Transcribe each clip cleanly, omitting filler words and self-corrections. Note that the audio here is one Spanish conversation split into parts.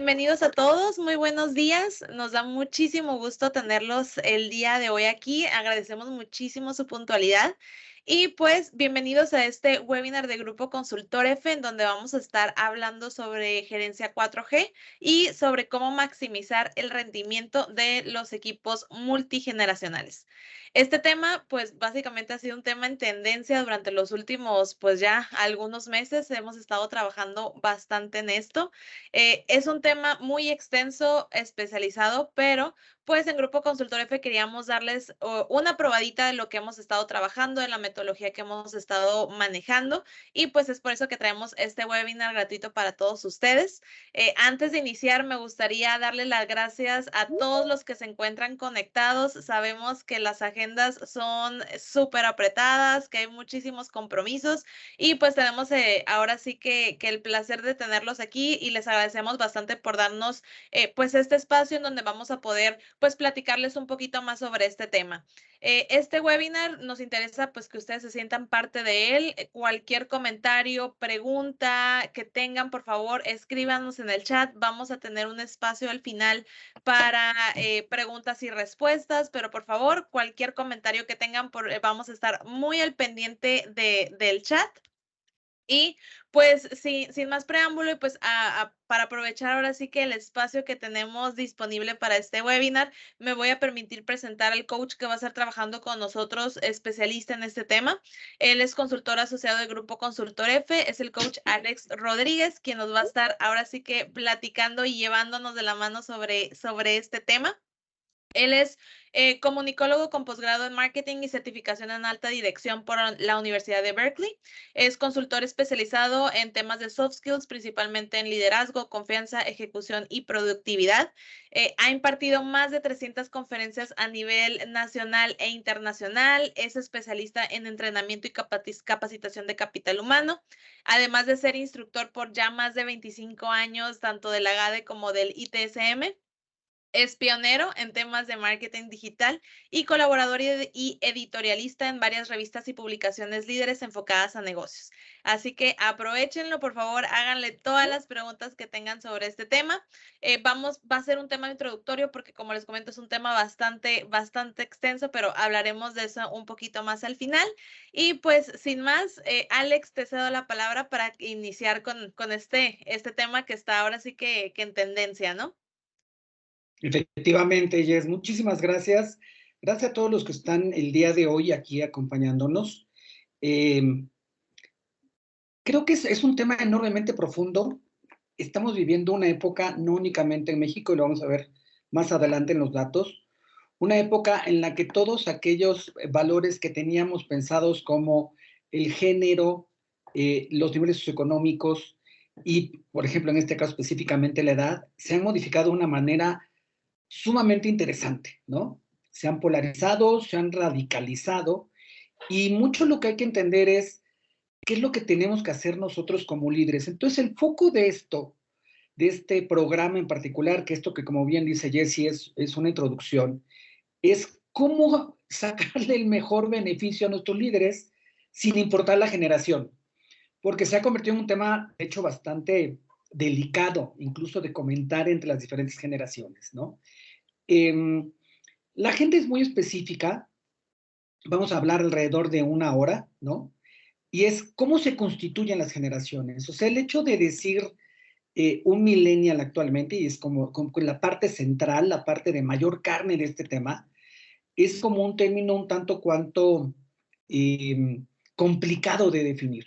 Bienvenidos a todos, muy buenos días. Nos da muchísimo gusto tenerlos el día de hoy aquí. Agradecemos muchísimo su puntualidad. Y pues bienvenidos a este webinar de Grupo Consultor F, en donde vamos a estar hablando sobre gerencia 4G y sobre cómo maximizar el rendimiento de los equipos multigeneracionales. Este tema, pues básicamente ha sido un tema en tendencia durante los últimos, pues ya algunos meses. Hemos estado trabajando bastante en esto. Es un tema muy extenso, especializado, pero pues en Grupo Consultor F queríamos darles una probadita de lo que hemos estado trabajando, de la metodología que hemos estado manejando, y pues es por eso que traemos este webinar gratuito para todos ustedes. Antes de iniciar, me gustaría darle las gracias a todos los que se encuentran conectados. Sabemos que las agendas son súper apretadas, que hay muchísimos compromisos y pues tenemos ahora sí que el placer de tenerlos aquí y les agradecemos bastante por darnos pues este espacio en donde vamos a poder pues platicarles un poquito más sobre este tema. Este webinar nos interesa pues que ustedes se sientan parte de él. Cualquier comentario, pregunta que tengan, por favor, escríbanos en el chat. Vamos a tener un espacio al final para preguntas y respuestas, pero por favor, cualquier comentario que tengan, vamos a estar muy al pendiente del chat. Y pues sin más preámbulo, y pues para aprovechar ahora sí que el espacio que tenemos disponible para este webinar, me voy a permitir presentar al coach que va a estar trabajando con nosotros, especialista en este tema. Él es consultor asociado del Grupo Consultor F, es el coach Alex Rodríguez, quien nos va a estar ahora sí que platicando y llevándonos de la mano sobre este tema. Él es comunicólogo con posgrado en marketing y certificación en alta dirección por la Universidad de Berkeley. Es consultor especializado en temas de soft skills, principalmente en liderazgo, confianza, ejecución y productividad. Ha impartido más de 300 conferencias a nivel nacional e internacional. Es especialista en entrenamiento y capacitación de capital humano, además de ser instructor por ya más de 25 años, tanto de la GADE como del ITSM. Es pionero en temas de marketing digital y colaborador y editorialista en varias revistas y publicaciones líderes enfocadas a negocios. Así que aprovechenlo, por favor, háganle todas las preguntas que tengan sobre este tema. Va a ser un tema introductorio porque, como les comento, es un tema bastante extenso, pero hablaremos de eso un poquito más al final. Y pues, sin más, Alex, te cedo la palabra para iniciar con este tema que está ahora sí que en tendencia, ¿no? Efectivamente, Jess, muchísimas gracias. Gracias a todos los que están el día de hoy aquí acompañándonos. Creo que es un tema enormemente profundo. Estamos viviendo una época, no únicamente en México, y lo vamos a ver más adelante en los datos, una época en la que todos aquellos valores que teníamos pensados como el género, los niveles socioeconómicos y, por ejemplo, en este caso específicamente la edad, se han modificado de una manera sumamente interesante, ¿no? Se han polarizado, se han radicalizado y mucho lo que hay que entender es qué es lo que tenemos que hacer nosotros como líderes. Entonces, el foco de esto, de este programa en particular, que esto que como bien dice Jesse es una introducción, es cómo sacarle el mejor beneficio a nuestros líderes sin importar la generación, porque se ha convertido en un tema, de hecho, bastante delicado, incluso de comentar entre las diferentes generaciones, ¿no? La gente es muy específica, vamos a hablar alrededor de una hora, ¿no? Y es cómo se constituyen las generaciones. O sea, el hecho de decir un millennial actualmente, y es como la parte central, la parte de mayor carne de este tema, es como un término un tanto cuanto complicado de definir.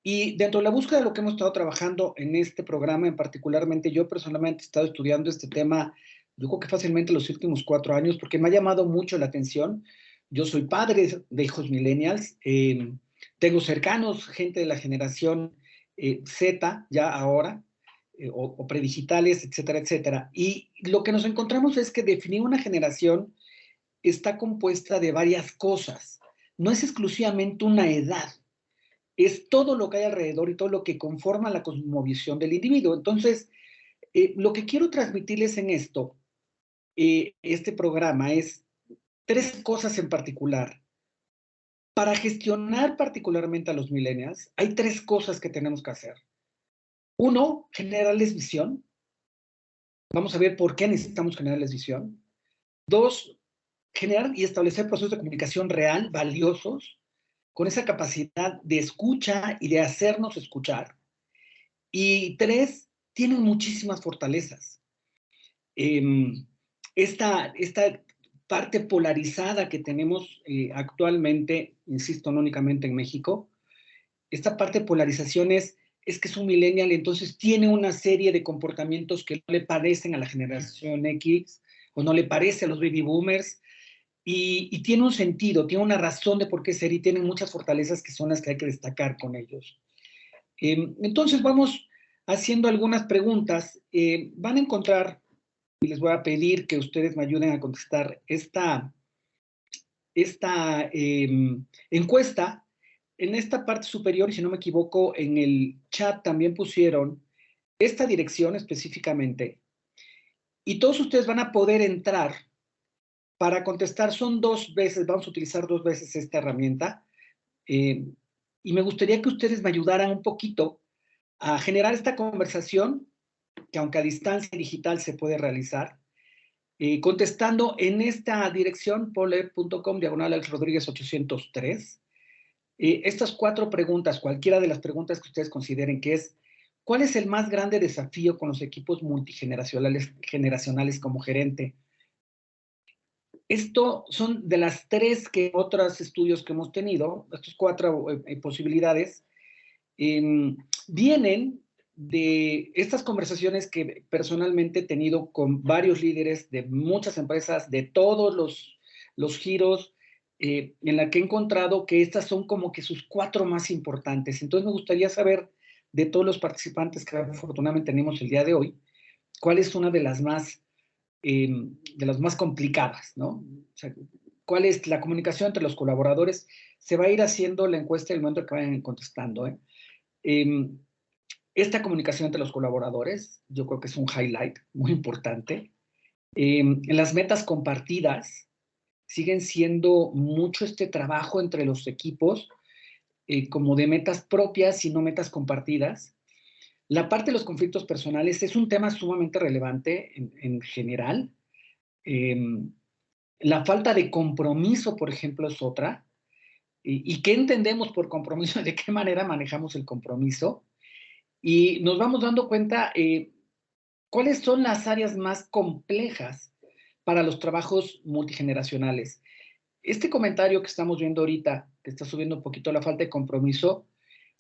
Y dentro de la búsqueda de lo que hemos estado trabajando en este programa, en particularmente yo personalmente he estado estudiando este tema, yo creo que fácilmente los últimos 4 años, porque me ha llamado mucho la atención. Yo soy padre de hijos millennials, tengo cercanos gente de la generación Z ya ahora, o predigitales, etcétera, etcétera. Y lo que nos encontramos es que definir una generación está compuesta de varias cosas. No es exclusivamente una edad, es todo lo que hay alrededor y todo lo que conforma la cosmovisión del individuo. Entonces, lo que quiero transmitirles en esto, este programa, es tres cosas en particular. Para gestionar particularmente a los millennials, hay tres cosas que tenemos que hacer. Uno, generarles visión. Vamos a ver por qué necesitamos generarles visión. 2, generar y establecer procesos de comunicación real, valiosos, con esa capacidad de escucha y de hacernos escuchar. Y 3, tienen muchísimas fortalezas. Esta parte polarizada que tenemos actualmente, insisto, no únicamente en México, esta parte de polarización es que es un millennial, entonces tiene una serie de comportamientos que no le parecen a la generación X o no le parece a los baby boomers, y tiene un sentido, tiene una razón de por qué ser y tienen muchas fortalezas que son las que hay que destacar con ellos. Entonces vamos haciendo algunas preguntas. Van a encontrar, y les voy a pedir que ustedes me ayuden a contestar esta encuesta. En esta parte superior, y si no me equivoco, en el chat también pusieron esta dirección específicamente, y todos ustedes van a poder entrar para contestar. Son 2 veces, vamos a utilizar 2 veces esta herramienta, y me gustaría que ustedes me ayudaran un poquito a generar esta conversación, que aunque a distancia digital se puede realizar, contestando en esta dirección, poler.com/Alex Rodríguez 803. Estas 4 preguntas, cualquiera de las preguntas que ustedes consideren, que es: ¿cuál es el más grande desafío con los equipos multigeneracionales como gerente? Esto son de las 3 que otros estudios que hemos tenido, estas 4 posibilidades, vienen de estas conversaciones que personalmente he tenido con varios líderes de muchas empresas, de todos los giros, en la que he encontrado que estas son como que sus 4 más importantes. Entonces me gustaría saber, de todos los participantes que afortunadamente tenemos el día de hoy, cuál es una de las más complicadas, ¿no? O sea, ¿cuál es la comunicación entre los colaboradores? Se va a ir haciendo la encuesta el momento que vayan contestando, ¿eh? Esta comunicación entre los colaboradores, yo creo que es un highlight muy importante. Las metas compartidas siguen siendo mucho este trabajo entre los equipos, como de metas propias y no metas compartidas. La parte de los conflictos personales es un tema sumamente relevante en general. La falta de compromiso, por ejemplo, es otra. ¿Y qué entendemos por compromiso? ¿De qué manera manejamos el compromiso? Y nos vamos dando cuenta cuáles son las áreas más complejas para los trabajos multigeneracionales. Este comentario que estamos viendo ahorita, que está subiendo un poquito la falta de compromiso,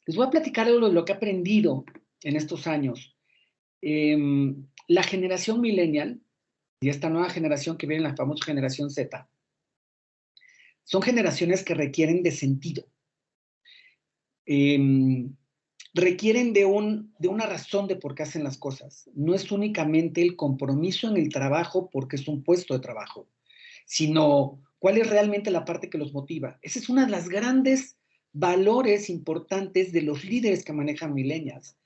les voy a platicar algo de lo que he aprendido en estos años. La generación millennial y esta nueva generación que viene, la famosa generación Z, son generaciones que requieren de sentido. Requieren de una razón de por qué hacen las cosas. No es únicamente el compromiso en el trabajo porque es un puesto de trabajo, sino cuál es realmente la parte que los motiva. Esa es una de las grandes valores importantes de los líderes que manejan millennials.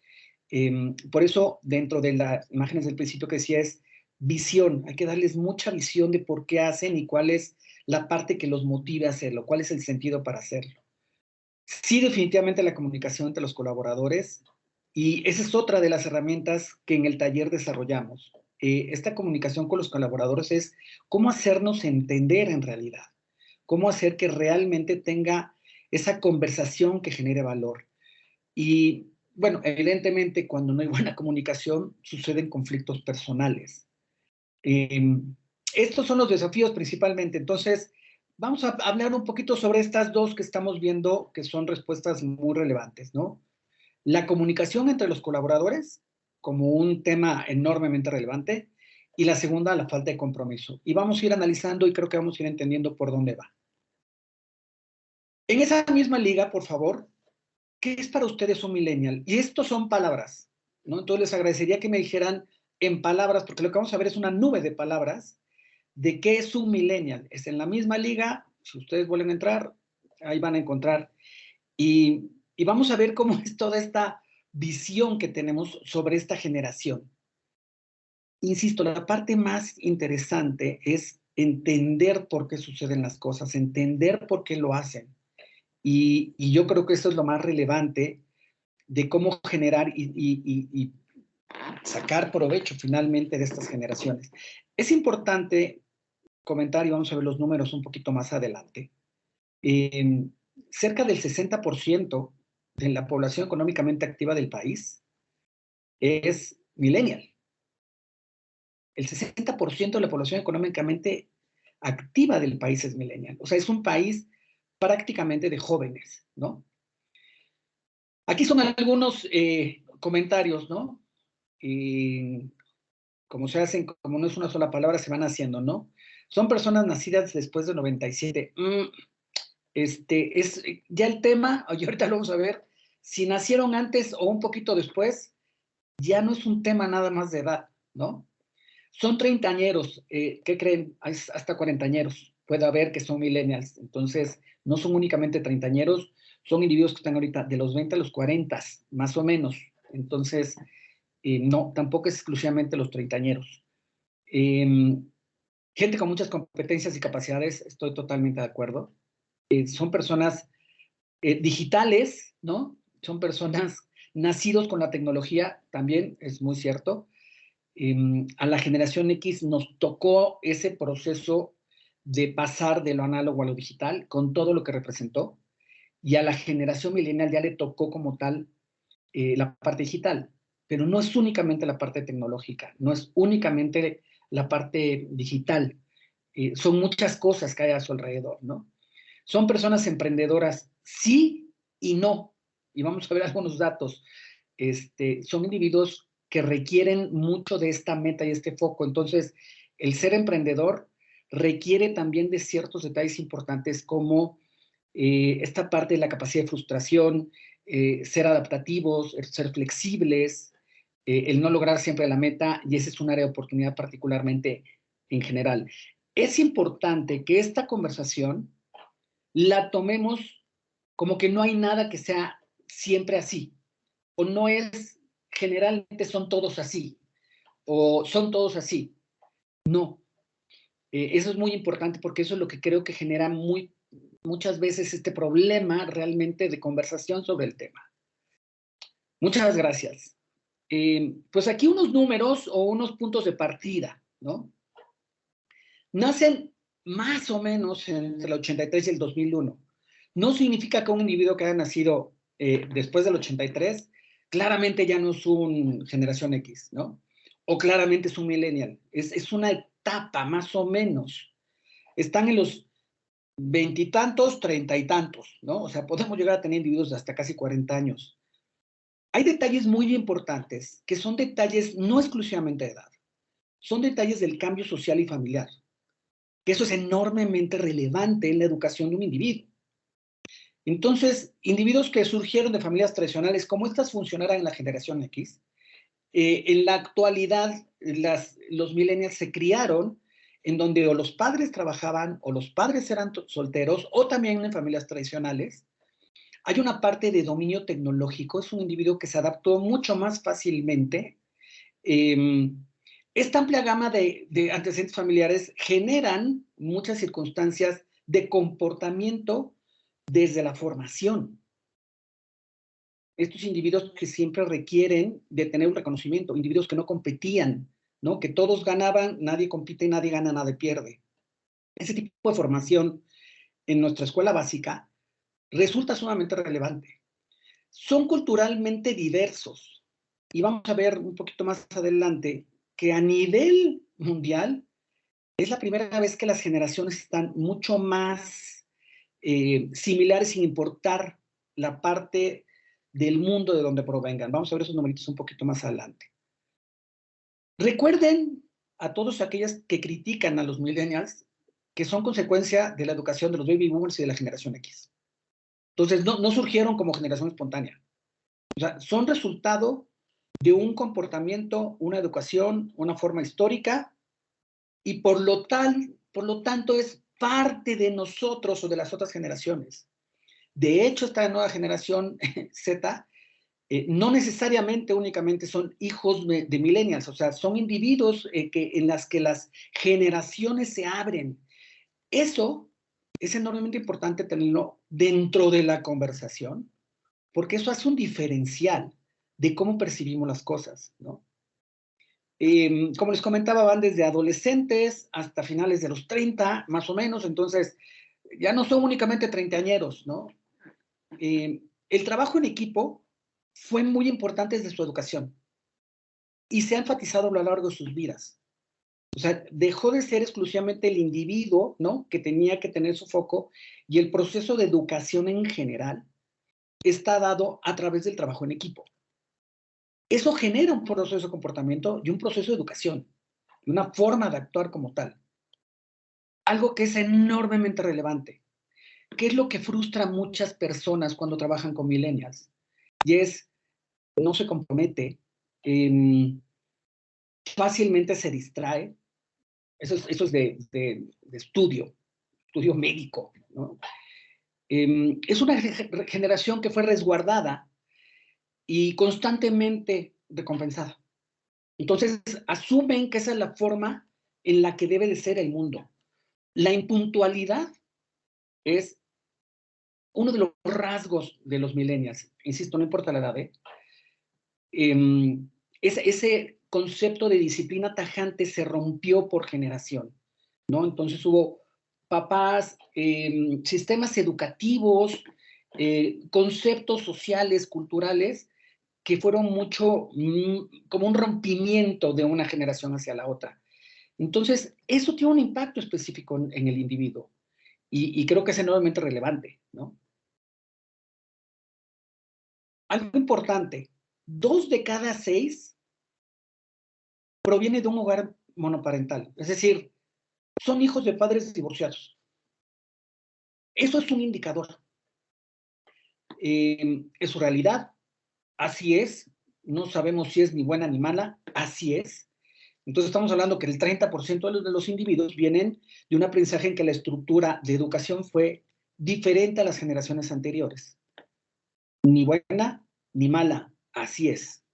Por eso, dentro de las imágenes del principio que decía, es visión. Hay que darles mucha visión de por qué hacen y cuál es la parte que los motive a hacerlo, cuál es el sentido para hacerlo. Sí, definitivamente la comunicación entre los colaboradores, y esa es otra de las herramientas que en el taller desarrollamos. Esta comunicación con los colaboradores es cómo hacernos entender en realidad, cómo hacer que realmente tenga esa conversación que genere valor. Y bueno, evidentemente cuando no hay buena comunicación suceden conflictos personales. Estos son los desafíos principalmente. Entonces, vamos a hablar un poquito sobre estas 2 que estamos viendo, que son respuestas muy relevantes, ¿no? La comunicación entre los colaboradores, como un tema enormemente relevante, y la segunda, la falta de compromiso. Y vamos a ir analizando y creo que vamos a ir entendiendo por dónde va. En esa misma liga, por favor, ¿qué es para ustedes un millennial? Y estos son palabras, ¿no? Entonces les agradecería que me dijeran en palabras, porque lo que vamos a ver es una nube de palabras de qué es un millennial. Es en la misma liga, si ustedes vuelven a entrar, ahí van a encontrar. Y vamos a ver cómo es toda esta visión que tenemos sobre esta generación. Insisto, la parte más interesante es entender por qué suceden las cosas, entender por qué lo hacen. Y yo creo que eso es lo más relevante de cómo generar y sacar provecho finalmente de estas generaciones. Es importante comentar, y vamos a ver los números un poquito más adelante, cerca del 60% de la población económicamente activa del país es millennial. El 60% de la población económicamente activa del país es millennial. O sea, es un país prácticamente de jóvenes, ¿no? Aquí son algunos comentarios, ¿no? Como se hacen, como no es una sola palabra, se van haciendo, ¿no? Son personas nacidas después de 97. Es ya el tema, y ahorita lo vamos a ver, si nacieron antes o un poquito después, ya no es un tema nada más de edad, ¿no? Son treintañeros, ¿qué creen? Hay hasta cuarentañeros, puede haber que son millennials, entonces no son únicamente treintañeros, son individuos que están ahorita de los 20 a los 40, más o menos, entonces no, tampoco es exclusivamente los treintañeros. Gente con muchas competencias y capacidades, estoy totalmente de acuerdo. Son personas digitales, ¿no? Son personas nacidos con la tecnología, también es muy cierto. A la generación X nos tocó ese proceso de pasar de lo análogo a lo digital, con todo lo que representó, y a la generación milenial ya le tocó como tal la parte digital, pero no es únicamente la parte tecnológica, no es únicamente la parte digital, son muchas cosas que hay a su alrededor, ¿no? Son personas emprendedoras, sí y no, y vamos a ver algunos datos. Son individuos que requieren mucho de esta meta y este foco, entonces el ser emprendedor requiere también de ciertos detalles importantes como esta parte de la capacidad de frustración, ser adaptativos, ser flexibles, el no lograr siempre la meta, y ese es un área de oportunidad particularmente en general. Es importante que esta conversación la tomemos como que no hay nada que sea siempre así, o no es, generalmente son todos así, o son todos así. No, eso es muy importante porque eso es lo que creo que genera muchas veces este problema realmente de conversación sobre el tema. Muchas gracias. Pues aquí unos números o unos puntos de partida, ¿no? Nacen más o menos entre el 83 y el 2001. No significa que un individuo que haya nacido después del 83 claramente ya no es un generación X, ¿no? O claramente es un millennial. Es una etapa más o menos. Están en los veintitantos, treinta y tantos, ¿no? O sea, podemos llegar a tener individuos de hasta casi 40 años. Hay detalles muy importantes que son detalles no exclusivamente de edad, son detalles del cambio social y familiar, que eso es enormemente relevante en la educación de un individuo. Entonces, individuos que surgieron de familias tradicionales, ¿cómo estas funcionaran en la generación X? En la actualidad, los millennials se criaron en donde o los padres trabajaban o los padres eran solteros o también en familias tradicionales. Hay una parte de dominio tecnológico, es un individuo que se adaptó mucho más fácilmente. Esta amplia gama de antecedentes familiares generan muchas circunstancias de comportamiento desde la formación. Estos individuos que siempre requieren de tener un reconocimiento, individuos que no competían, ¿no? Que todos ganaban, nadie compite, nadie gana, nadie pierde. Ese tipo de formación en nuestra escuela básica resulta sumamente relevante. Son culturalmente diversos y vamos a ver un poquito más adelante que a nivel mundial es la primera vez que las generaciones están mucho más similares sin importar la parte del mundo de donde provengan. Vamos a ver esos numeritos un poquito más adelante. Recuerden a todos aquellos que critican a los millennials que son consecuencia de la educación de los baby boomers y de la generación X. Entonces, no surgieron como generación espontánea. O sea, son resultado de un comportamiento, una educación, una forma histórica, y por lo tanto es parte de nosotros o de las otras generaciones. De hecho, esta nueva generación Z no necesariamente únicamente son hijos de millennials, o sea, son individuos en las que las generaciones se abren. Eso es enormemente importante tenerlo dentro de la conversación, porque eso hace un diferencial de cómo percibimos las cosas, ¿no? Como les comentaba, van desde adolescentes hasta finales de los 30, más o menos, entonces ya no son únicamente treintañeros, ¿no? El trabajo en equipo fue muy importante desde su educación y se ha enfatizado a lo largo de sus vidas. O sea, dejó de ser exclusivamente el individuo, ¿no? Que tenía que tener su foco, y el proceso de educación en general está dado a través del trabajo en equipo. Eso genera un proceso de comportamiento y un proceso de educación, y una forma de actuar como tal. Algo que es enormemente relevante. ¿Qué es lo que frustra a muchas personas cuando trabajan con millennials? Y es, no se compromete, fácilmente se distrae. Eso es de estudio médico, ¿no? Es una generación que fue resguardada y constantemente recompensada. Entonces, asumen que esa es la forma en la que debe de ser el mundo. La impuntualidad es uno de los rasgos de los millennials. Insisto, no importa la edad, ¿eh? Ese concepto de disciplina tajante se rompió por generación, ¿no? Entonces hubo papás, sistemas educativos, conceptos sociales, culturales, que fueron mucho como un rompimiento de una generación hacia la otra. Entonces, eso tiene un impacto específico en el individuo y creo que es enormemente relevante, ¿no? Algo importante, 2 de cada 6 proviene de un hogar monoparental, es decir, son hijos de padres divorciados. Eso es un indicador. Es su realidad, así es, no sabemos si es ni buena ni mala, así es. Entonces estamos hablando que el 30% de los individuos vienen de un aprendizaje en que la estructura de educación fue diferente a las generaciones anteriores. Ni buena ni mala, así es.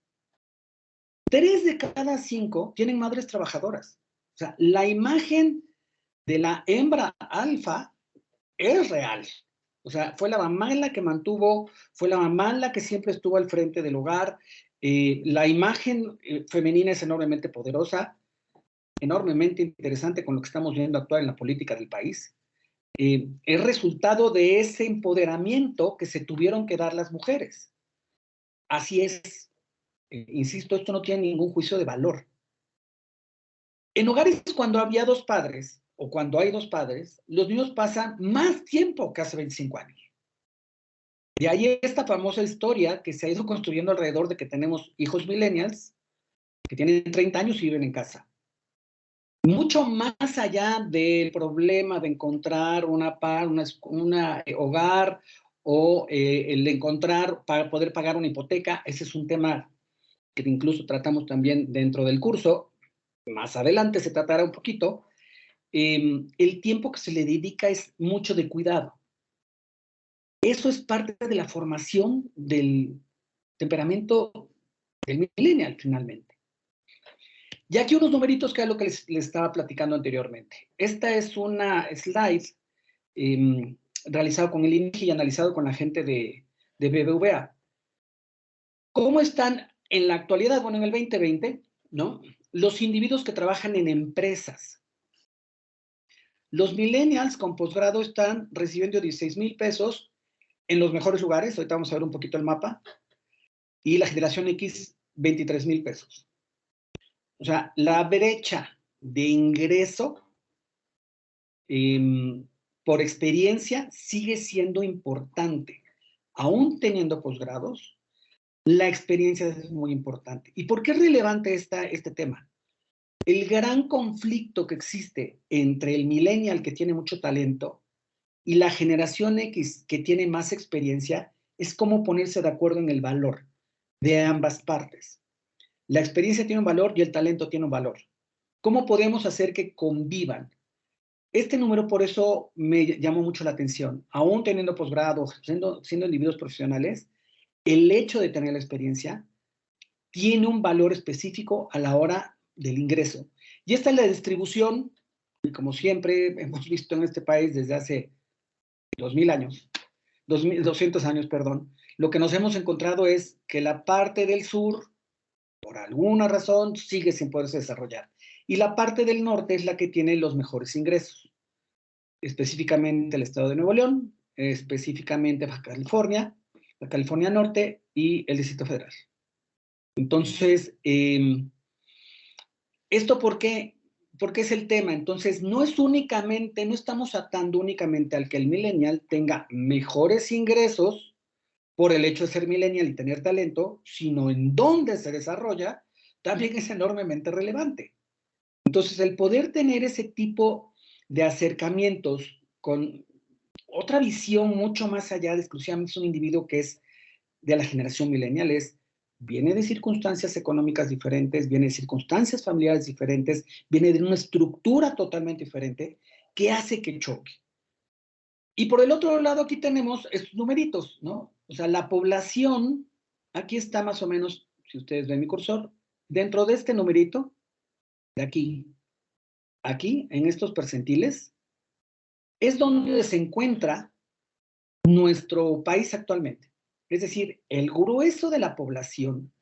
3 de cada 5 tienen madres trabajadoras. O sea, la imagen de la hembra alfa es real. O sea, fue la mamá en la que mantuvo, fue la mamá en la que siempre estuvo al frente del hogar. La imagen femenina es enormemente poderosa, enormemente interesante con lo que estamos viendo actuar en la política del país. Es resultado de ese empoderamiento que se tuvieron que dar las mujeres. Así es. Insisto, esto no tiene ningún juicio de valor. En hogares cuando había 2 padres, o cuando hay 2 padres, los niños pasan más tiempo que hace 25 años. De ahí esta famosa historia que se ha ido construyendo alrededor de que tenemos hijos millennials que tienen 30 años y viven en casa. Mucho más allá del problema de encontrar una hogar o el encontrar para poder pagar una hipoteca, ese es un tema que incluso tratamos también dentro del curso. Más adelante se tratará un poquito. El tiempo que se le dedica es mucho de cuidado. Eso es parte de la formación del temperamento del millennial, finalmente. Y aquí unos numeritos que es lo que les estaba platicando anteriormente. Esta es una slide realizado con el INEGI y analizado con la gente de BBVA. ¿Cómo están en la actualidad? Bueno, en el 2020, ¿no? Los individuos que trabajan en empresas. Los millennials con posgrado están recibiendo 16,000 pesos en los mejores lugares. Ahorita vamos a ver un poquito el mapa. Y la generación X, 23,000 pesos. O sea, la brecha de ingreso por experiencia sigue siendo importante. Aún teniendo posgrados, la experiencia es muy importante. ¿Y por qué es relevante este tema? El gran conflicto que existe entre el millennial que tiene mucho talento y la generación X que tiene más experiencia es cómo ponerse de acuerdo en el valor de ambas partes. La experiencia tiene un valor y el talento tiene un valor. ¿Cómo podemos hacer que convivan? Este número por eso me llamó mucho la atención. Aún teniendo posgrado, siendo individuos profesionales, el hecho de tener la experiencia tiene un valor específico a la hora del ingreso. Y esta es la distribución, y como siempre hemos visto en este país desde hace 2,000 años, 200 años, perdón, lo que nos hemos encontrado es que la parte del sur por alguna razón, sigue sin poderse desarrollar. Y la parte del norte es la que tiene los mejores ingresos, específicamente el estado de Nuevo León, específicamente Baja California, la California Norte y el Distrito Federal. Entonces, ¿esto por qué? Porque es el tema. Entonces, no es únicamente, no estamos atando únicamente al que el millennial tenga mejores ingresos por el hecho de ser millennial y tener talento, sino en dónde se desarrolla, también es enormemente relevante. Entonces, el poder tener ese tipo de acercamientos con otra visión mucho más allá de exclusivamente un individuo que es de la generación millennial viene de circunstancias económicas diferentes, viene de circunstancias familiares diferentes, viene de una estructura totalmente diferente que hace que choque. Y por el otro lado aquí tenemos estos numeritos, ¿no? O sea, la población, aquí está más o menos, si ustedes ven mi cursor, dentro de este numerito, de aquí, en estos percentiles, es donde se encuentra nuestro país actualmente. Es decir, el grueso de la población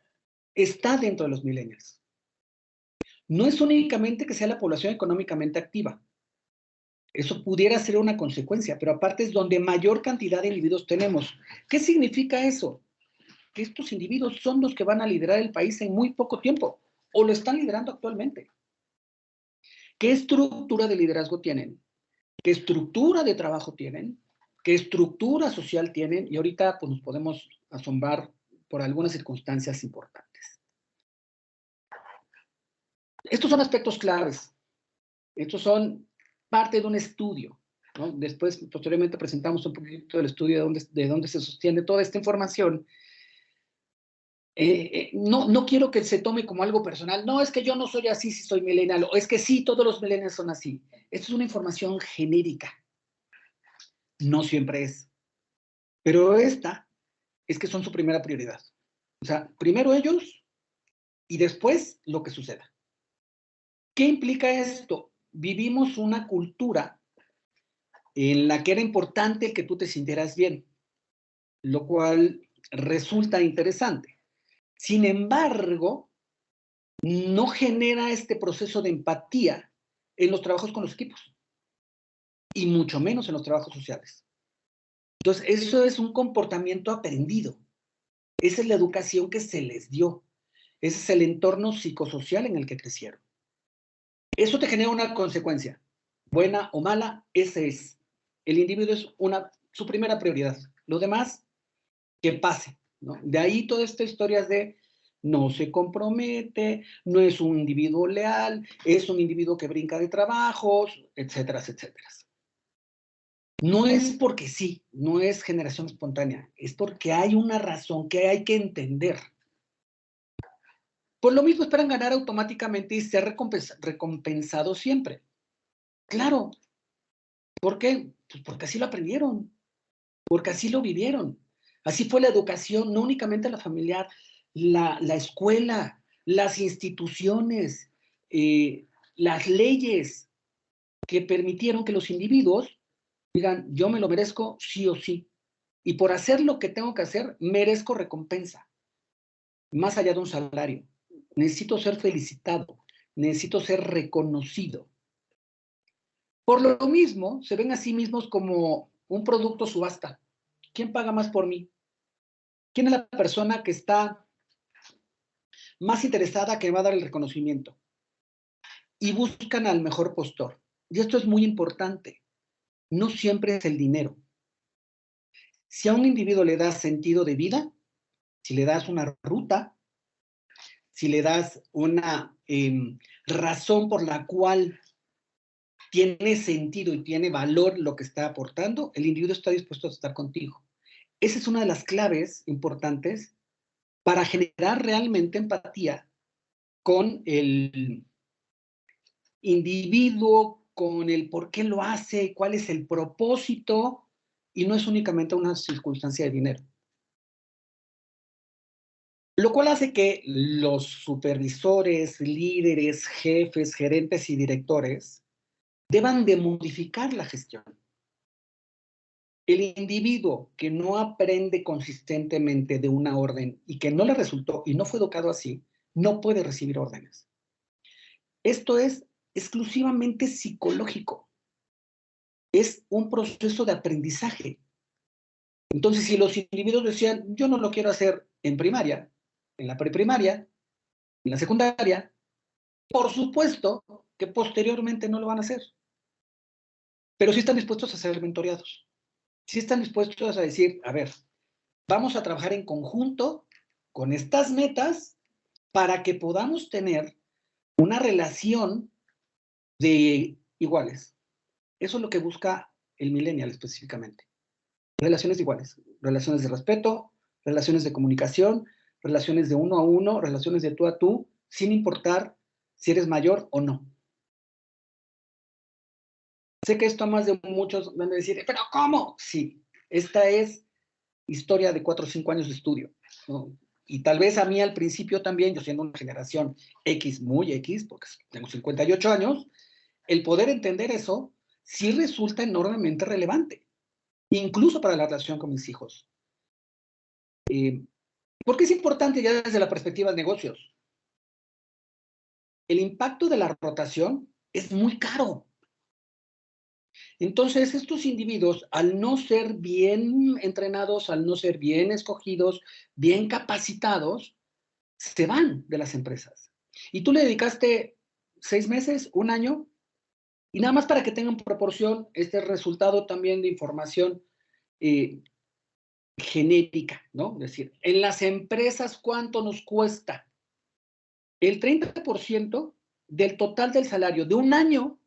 está dentro de los millennials. No es únicamente que sea la población económicamente activa. Eso pudiera ser una consecuencia, pero aparte es donde mayor cantidad de individuos tenemos. ¿Qué significa eso? Que estos individuos son los que van a liderar el país en muy poco tiempo, o lo están liderando actualmente. ¿Qué estructura de liderazgo tienen? ¿Qué estructura de trabajo tienen? ¿Qué estructura social tienen? Y ahorita pues, nos podemos asombrar por algunas circunstancias importantes. Estos son aspectos claves. Estos son parte de un estudio, ¿no? Después, posteriormente, presentamos un poquito del estudio de dónde se sostiene toda esta información. No quiero que se tome como algo personal. No, es que yo no soy así si soy millennial, o es que sí, todos los millennials son así. Esto es una información genérica. No siempre es. Pero esta es que son su primera prioridad. O sea, primero ellos y después lo que suceda. ¿Qué implica esto? Vivimos una cultura en la que era importante que tú te sintieras bien, lo cual resulta interesante. Sin embargo, no genera este proceso de empatía en los trabajos con los equipos y mucho menos en los trabajos sociales. Entonces, eso es un comportamiento aprendido. Esa es la educación que se les dio. Ese es el entorno psicosocial en el que crecieron. Eso te genera una consecuencia, buena o mala, ese es. El individuo es su primera prioridad. Lo demás, que pase, ¿no? De ahí toda esta historia de no se compromete, no es un individuo leal, es un individuo que brinca de trabajos, etcétera, etcétera. No es porque sí, no es generación espontánea, es porque hay una razón que hay que entender. Por lo mismo esperan ganar automáticamente y ser recompensados siempre. Claro. ¿Por qué? Pues porque así lo aprendieron, porque así lo vivieron. Así fue la educación, no únicamente la familiar, la escuela, las instituciones, las leyes que permitieron que los individuos digan, yo me lo merezco sí o sí. Y por hacer lo que tengo que hacer, merezco recompensa, más allá de un salario. Necesito ser felicitado, necesito ser reconocido. Por lo mismo, se ven a sí mismos como un producto subasta. ¿Quién paga más por mí? ¿Quién es la persona que está más interesada que va a dar el reconocimiento? Y buscan al mejor postor. Y esto es muy importante. No siempre es el dinero. Si a un individuo le das sentido de vida, si le das una ruta, si le das una razón por la cual tiene sentido y tiene valor lo que está aportando, el individuo está dispuesto a estar contigo. Esa es una de las claves importantes para generar realmente empatía con el individuo, con el por qué lo hace, cuál es el propósito, y no es únicamente una circunstancia de dinero. Lo cual hace que los supervisores, líderes, jefes, gerentes y directores deban de modificar la gestión. El individuo que no aprende consistentemente de una orden y que no le resultó y no fue educado así, no puede recibir órdenes. Esto es exclusivamente psicológico. Es un proceso de aprendizaje. Entonces, si los individuos decían, yo no lo quiero hacer en primaria, en la preprimaria, en la secundaria, por supuesto que posteriormente no lo van a hacer. Pero sí están dispuestos a ser mentoreados. Sí están dispuestos a decir, a ver, vamos a trabajar en conjunto con estas metas para que podamos tener una relación de iguales. Eso es lo que busca el millennial específicamente. Relaciones iguales, relaciones de respeto, relaciones de comunicación, relaciones de uno a uno, relaciones de tú a tú, sin importar si eres mayor o no. Sé que esto a más de muchos van a decir, pero ¿cómo? Sí, esta es historia de 4 o 5 años de estudio, ¿no? Y tal vez a mí al principio también, yo siendo una generación X, muy X, porque tengo 58 años, el poder entender eso sí resulta enormemente relevante, incluso para la relación con mis hijos. ¿Por qué es importante ya desde la perspectiva de negocios? El impacto de la rotación es muy caro. Entonces, estos individuos, al no ser bien entrenados, al no ser bien escogidos, bien capacitados, se van de las empresas. Y tú le dedicaste 6 meses, 1 año, y nada más para que tengan proporción este resultado también de información genérica, ¿no? Es decir, en las empresas, ¿cuánto nos cuesta? El 30% del total del salario de 1 año,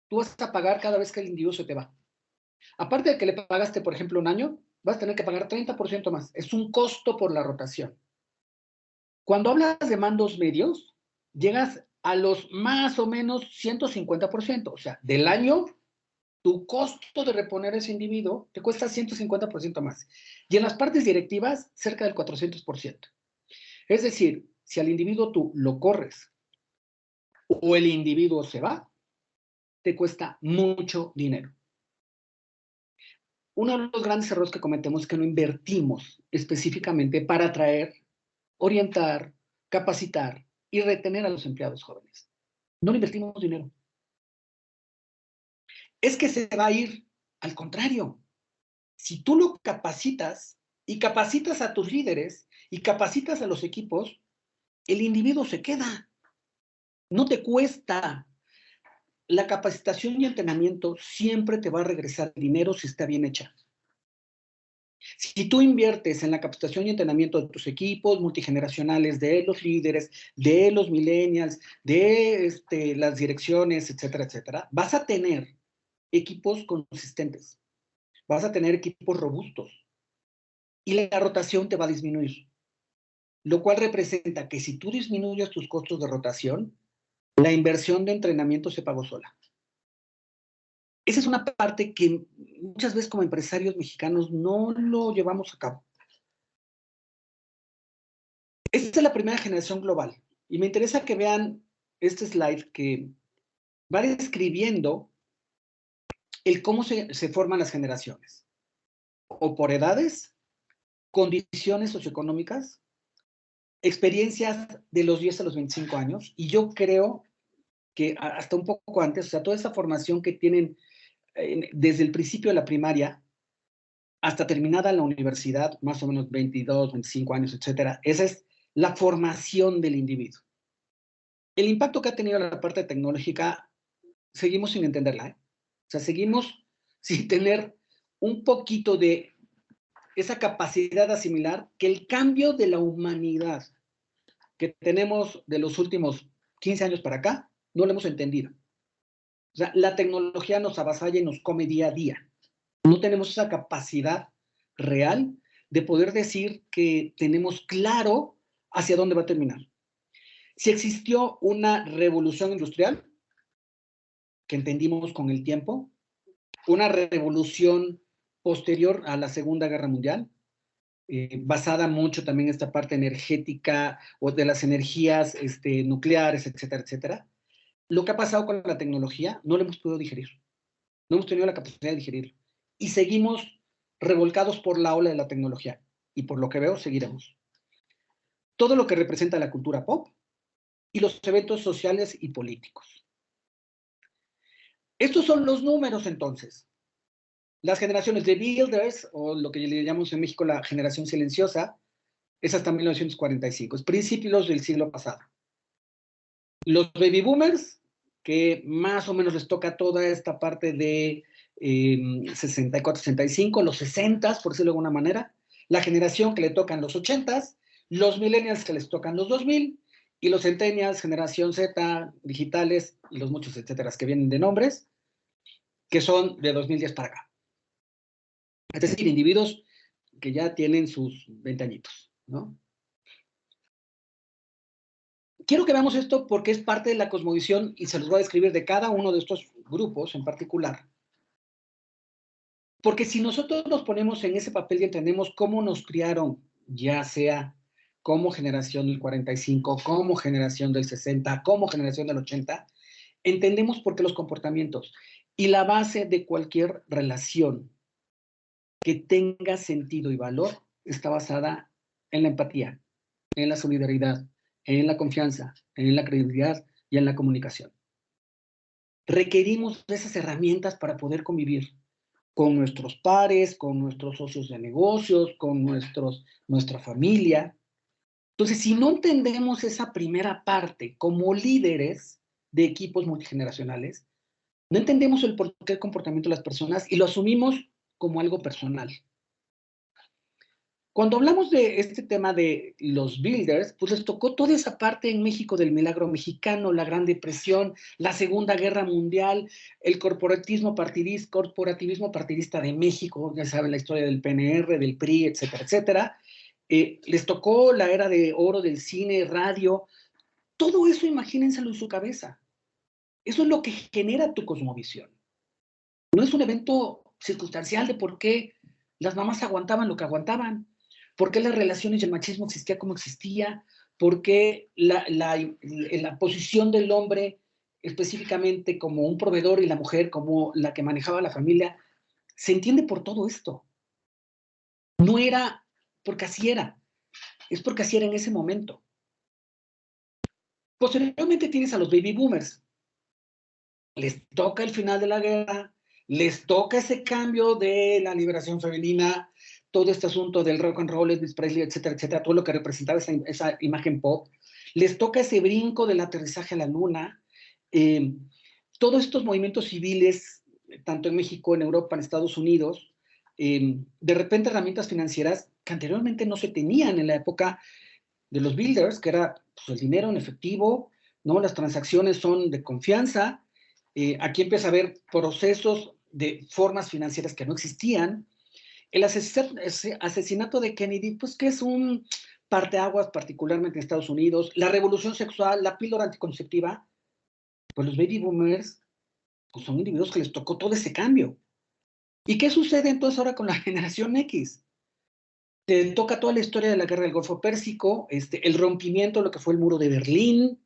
tú vas a pagar cada vez que el individuo se te va. Aparte de que le pagaste, por ejemplo, 1 año, vas a tener que pagar 30% más. Es un costo por la rotación. Cuando hablas de mandos medios, llegas a los más o menos 150%. O sea, del año, tu costo de reponer a ese individuo te cuesta 150% más. Y en las partes directivas, cerca del 400%. Es decir, si al individuo tú lo corres o el individuo se va, te cuesta mucho dinero. Uno de los grandes errores que cometemos es que no invertimos específicamente para atraer, orientar, capacitar y retener a los empleados jóvenes. No le invertimos dinero. Es que se va a ir. Al contrario, si tú lo capacitas y capacitas a tus líderes y capacitas a los equipos, el individuo se queda. No te cuesta. La capacitación y entrenamiento siempre te va a regresar dinero si está bien hecha. Si tú inviertes en la capacitación y entrenamiento de tus equipos multigeneracionales, de los líderes, de los millennials, de las direcciones, etcétera, etcétera, vas a tener equipos consistentes, vas a tener equipos robustos y la rotación te va a disminuir, lo cual representa que si tú disminuyes tus costos de rotación, la inversión de entrenamiento se pagó sola. Esa es una parte que muchas veces como empresarios mexicanos no lo llevamos a cabo. Esta es la primera generación global y me interesa que vean este slide que va describiendo el cómo se forman las generaciones, o por edades, condiciones socioeconómicas, experiencias de los 10 a los 25 años, y yo creo que hasta un poco antes, o sea, toda esa formación que tienen desde el principio de la primaria hasta terminada la universidad, más o menos 22, 25 años, etcétera, esa es la formación del individuo. El impacto que ha tenido la parte tecnológica, seguimos sin entenderla, ¿eh? O sea, seguimos sin tener un poquito de esa capacidad de asimilar que el cambio de la humanidad que tenemos de los últimos 15 años para acá, no lo hemos entendido. O sea, la tecnología nos avasalla y nos come día a día. No tenemos esa capacidad real de poder decir que tenemos claro hacia dónde va a terminar. Si existió una revolución industrial, que entendimos con el tiempo, una revolución posterior a la Segunda Guerra Mundial, basada mucho también en esta parte energética o de las energías nucleares, etcétera, etcétera. Lo que ha pasado con la tecnología no lo hemos podido digerir. No hemos tenido la capacidad de digerirlo. Y seguimos revolcados por la ola de la tecnología. Y por lo que veo, seguiremos. todo lo que representa la cultura pop y los eventos sociales y políticos. Estos son los números, entonces. Las generaciones de Builders, o lo que le llamamos en México la generación silenciosa, es hasta 1945, es principios del siglo pasado. Los baby boomers, que más o menos les toca toda esta parte de 64, 65, los 60, por decirlo de alguna manera, la generación que le tocan los 80, los millennials que les tocan los 2000, y los centennials, generación Z, digitales, y los muchos etcétera que vienen de nombres, que son de 2010 para acá. Es decir, individuos que ya tienen sus 20 añitos, ¿no? Quiero que veamos esto porque es parte de la cosmovisión y se los voy a describir de cada uno de estos grupos en particular. Porque si nosotros nos ponemos en ese papel y entendemos cómo nos criaron, ya sea como generación del 45, como generación del 60, como generación del 80, entendemos por qué los comportamientos. Y la base de cualquier relación que tenga sentido y valor está basada en la empatía, en la solidaridad, en la confianza, en la credibilidad y en la comunicación. Requerimos de esas herramientas para poder convivir con nuestros pares, con nuestros socios de negocios, con nuestra familia. Entonces, si no entendemos esa primera parte como líderes de equipos multigeneracionales, no entendemos el porqué del comportamiento de las personas y lo asumimos como algo personal. Cuando hablamos de este tema de los builders, pues les tocó toda esa parte en México del milagro mexicano, la Gran Depresión, la Segunda Guerra Mundial, el corporativismo partidista de México, ya saben la historia del PNR, del PRI, etcétera, etcétera. Les tocó la era de oro del cine, radio. Todo eso imagínenselo en su cabeza. Eso es lo que genera tu cosmovisión. No es un evento circunstancial de por qué las mamás aguantaban lo que aguantaban, por qué las relaciones y el machismo existía como existía, por qué la posición del hombre específicamente como un proveedor y la mujer como la que manejaba la familia, se entiende por todo esto. No era porque así era, es porque así era en ese momento. Posteriormente tienes a los baby boomers. Les toca el final de la guerra, les toca ese cambio de la liberación femenina, todo este asunto del rock and roll, Elvis Presley, etcétera, etcétera, todo lo que representaba esa imagen pop. Les toca ese brinco del aterrizaje a la luna. Todos estos movimientos civiles, tanto en México, en Europa, en Estados Unidos, de repente herramientas financieras que anteriormente no se tenían en la época de los builders, que era pues, el dinero en efectivo, ¿no? Las transacciones son de confianza. Aquí empieza a haber procesos de formas financieras que no existían. El asesinato de Kennedy, pues que es un parteaguas, particularmente en Estados Unidos. La revolución sexual, la píldora anticonceptiva, pues los baby boomers pues son individuos que les tocó todo ese cambio. ¿Y qué sucede entonces ahora con la generación X? Te toca toda la historia de la guerra del Golfo Pérsico, el rompimiento de lo que fue el muro de Berlín,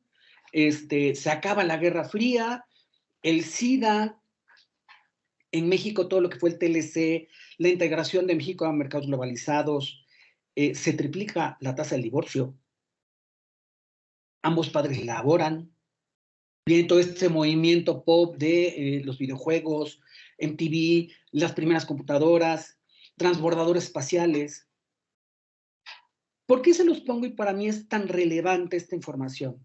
se acaba la Guerra Fría, el SIDA, en México todo lo que fue el TLC, la integración de México a mercados globalizados, se triplica la tasa del divorcio, ambos padres laboran, viene todo este movimiento pop de los videojuegos, MTV, las primeras computadoras, transbordadores espaciales. ¿Por qué se los pongo y para mí es tan relevante esta información?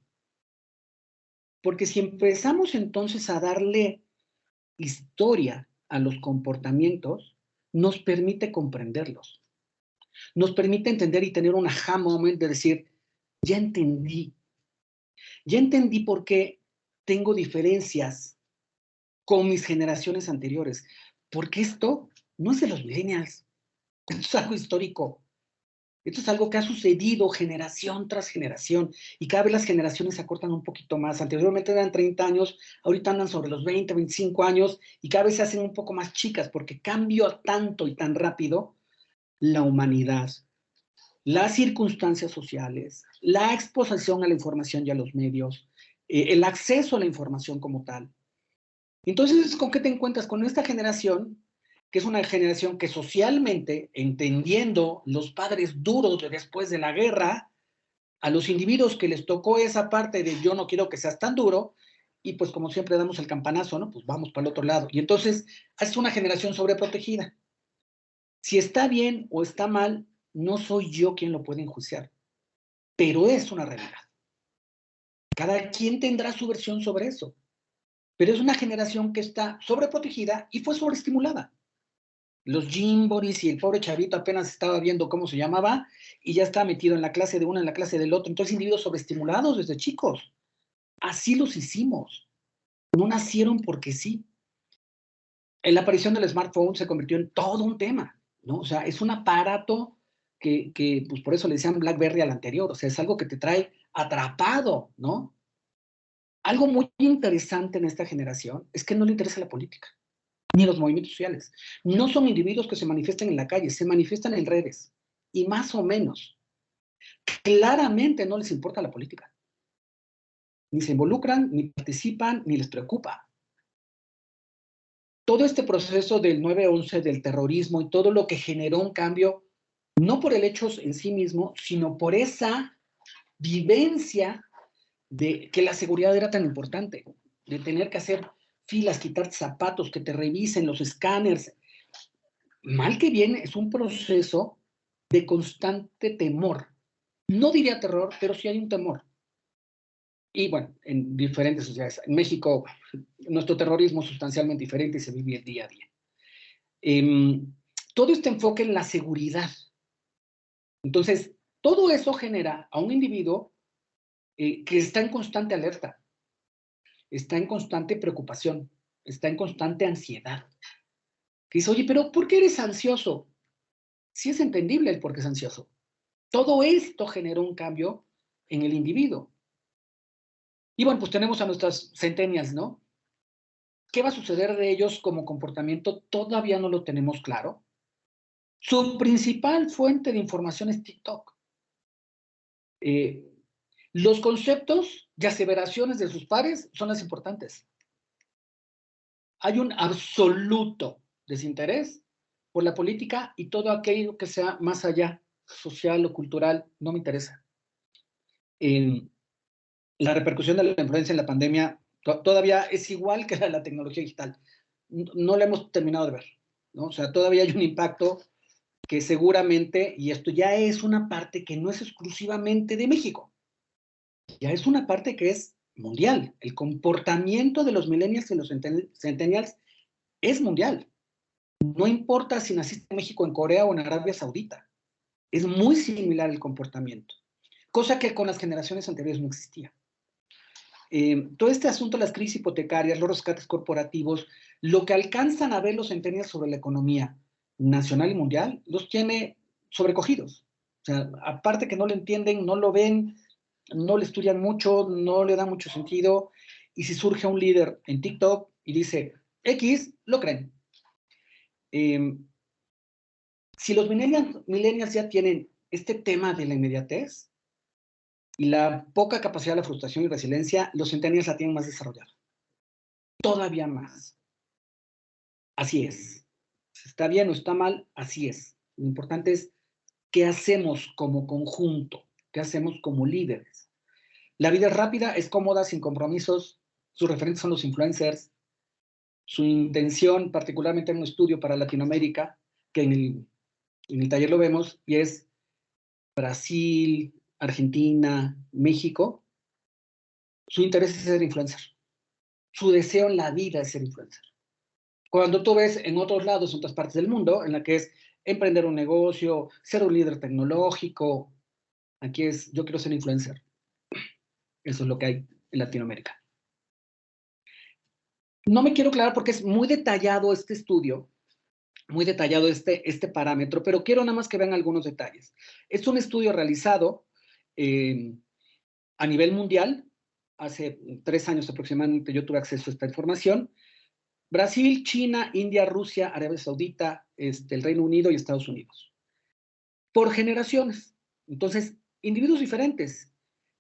Porque si empezamos entonces a darle historia a los comportamientos, nos permite comprenderlos. Nos permite entender y tener un aha moment de decir, ya entendí por qué tengo diferencias con mis generaciones anteriores, porque esto no es de los millennials, esto es algo histórico. Esto es algo que ha sucedido generación tras generación y cada vez las generaciones se acortan un poquito más. Anteriormente eran 30 años, ahorita andan sobre los 20, 25 años y cada vez se hacen un poco más chicas porque cambió tanto y tan rápido la humanidad, las circunstancias sociales, la exposición a la información y a los medios, el acceso a la información como tal. Entonces, ¿con qué te encuentras? Con esta generación que es una generación que socialmente, entendiendo los padres duros de después de la guerra, A los individuos que les tocó esa parte de yo no quiero que seas tan duro, y pues como siempre damos el campanazo, ¿no? Pues vamos para el otro lado. Y entonces es una generación sobreprotegida. Si está bien o está mal, no soy yo quien lo puede enjuiciar, pero es una realidad. Cada quien tendrá su versión sobre eso, pero es una generación que está sobreprotegida y fue sobreestimulada. Los Jimboris y el pobre chavito apenas estaba viendo cómo se llamaba y ya está metido en la clase de uno, en la clase del otro. Entonces, individuos sobreestimulados desde chicos. Así los hicimos. No nacieron porque sí. La aparición del smartphone se convirtió en todo un tema, ¿no? O sea, es un aparato que pues por eso le decían BlackBerry al anterior. O sea, es algo que te trae atrapado, ¿no? Algo muy interesante en esta generación es que no le interesa la política, ni los movimientos sociales. No son individuos que se manifiestan en la calle, se manifiestan en redes. Y más o menos, claramente no les importa la política. Ni se involucran, ni participan, ni les preocupa. Todo este proceso del 9/11, del terrorismo y todo lo que generó un cambio, no por el hecho en sí mismo, sino por esa vivencia de que la seguridad era tan importante, de tener que hacer filas, quitar zapatos, que te revisen los escáneres. Mal que bien, es un proceso de constante temor. No diría terror, pero sí hay un temor. Y bueno, en diferentes sociedades. En México, nuestro terrorismo es sustancialmente diferente y se vive el día a día. Todo este enfoque en la seguridad. Entonces, todo eso genera a un individuo que está en constante alerta, está en constante preocupación, está en constante ansiedad. Que dice, oye, pero ¿por qué eres ansioso? Sí es entendible el por qué es ansioso. Todo esto generó un cambio en el individuo. Y bueno, pues tenemos a nuestras centennials, ¿no? ¿Qué va a suceder de ellos como comportamiento? Todavía no lo tenemos claro. Su principal fuente de información es TikTok. Los conceptos y aseveraciones de sus pares son las importantes. Hay un absoluto desinterés por la política y todo aquello que sea más allá, social o cultural, no me interesa. La repercusión de la influencia en la pandemia todavía es igual que la tecnología digital. No la hemos terminado de ver, ¿no? O sea, todavía hay un impacto que seguramente, y esto ya es una parte que no es exclusivamente de México, ya es una parte que es mundial. El comportamiento de los millennials y los centennials es mundial. No importa si naciste en México, en Corea o en Arabia Saudita. Es muy similar el comportamiento, cosa que con las generaciones anteriores no existía. Todo este asunto de las crisis hipotecarias, los rescates corporativos, lo que alcanzan a ver los centennials sobre la economía nacional y mundial, los tiene sobrecogidos. O sea, aparte que no lo entienden, no lo ven, no le estudian mucho, no le da mucho sentido, y si surge un líder en TikTok y dice X, lo creen. Si los millennials ya tienen este tema de la inmediatez y la poca capacidad de la frustración y resiliencia, los centennials la tienen más desarrollada. Todavía más. Así es. Si está bien o está mal, así es. Lo importante es qué hacemos como conjunto, qué hacemos como líderes. La vida es rápida, es cómoda, sin compromisos. Sus referentes son los influencers. Su intención, particularmente en un estudio para Latinoamérica, que en el taller lo vemos, y es Brasil, Argentina, México. Su interés es ser influencer. Su deseo en la vida es ser influencer. Cuando tú ves en otros lados, en otras partes del mundo, en la que es emprender un negocio, ser un líder tecnológico, aquí es yo quiero ser influencer. Eso es lo que hay en Latinoamérica. No me quiero aclarar porque es muy detallado este estudio, muy detallado este parámetro, pero quiero nada más que vean algunos detalles. Es un estudio realizado a nivel mundial. Hace 3 años aproximadamente yo tuve acceso a esta información. Brasil, China, India, Rusia, Arabia Saudita, el Reino Unido y Estados Unidos. Por generaciones. Entonces, individuos diferentes.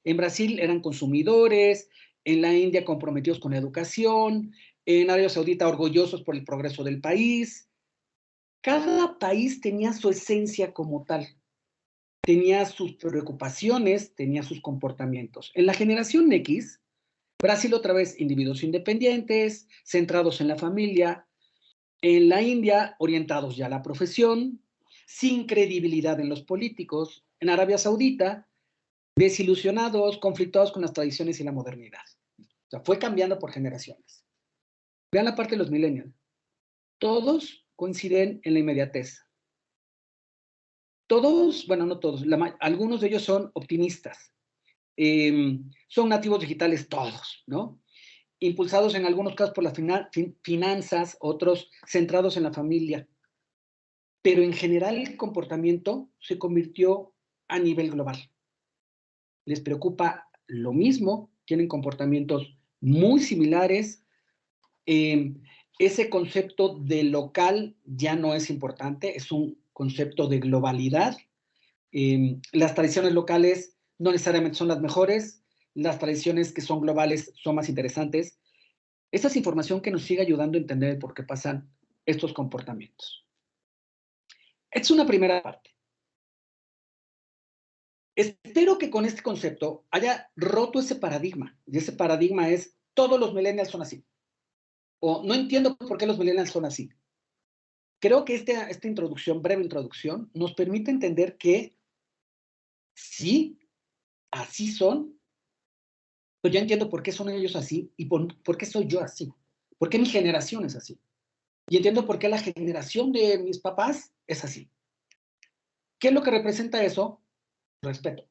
En Brasil eran consumidores, en la India comprometidos con la educación, en Arabia Saudita orgullosos por el progreso del país. Cada país tenía su esencia como tal. tenía sus preocupaciones, tenía sus comportamientos. En la generación X, Brasil otra vez, individuos independientes, centrados en la familia. En la India, orientados ya a la profesión, sin credibilidad en los políticos. En Arabia Saudita, desilusionados, conflictados con las tradiciones y la modernidad. O sea, fue cambiando por generaciones. Vean la parte de los millennials. Todos coinciden en la inmediatez. Todos, bueno, no todos, algunos de ellos son optimistas. Son nativos digitales todos, ¿no? Impulsados en algunos casos por las finanzas, otros centrados en la familia. Pero en general el comportamiento se convirtió a nivel global. Les preocupa lo mismo, tienen comportamientos muy similares. Ese concepto de local ya no es importante, es un concepto de globalidad. Las tradiciones locales no necesariamente son las mejores, las tradiciones que son globales son más interesantes. Esta es información que nos sigue ayudando a entender por qué pasan estos comportamientos. Esta es una primera parte. Espero que con este concepto haya roto ese paradigma, y ese paradigma es, todos los millennials son así, o no entiendo por qué los millennials son así. Creo que esta introducción, breve introducción, nos permite entender que sí, así son, pero ya entiendo por qué son ellos así y por qué soy yo así, por qué mi generación es así. Y entiendo por qué la generación de mis papás es así. ¿Qué es lo que representa eso? Respeto.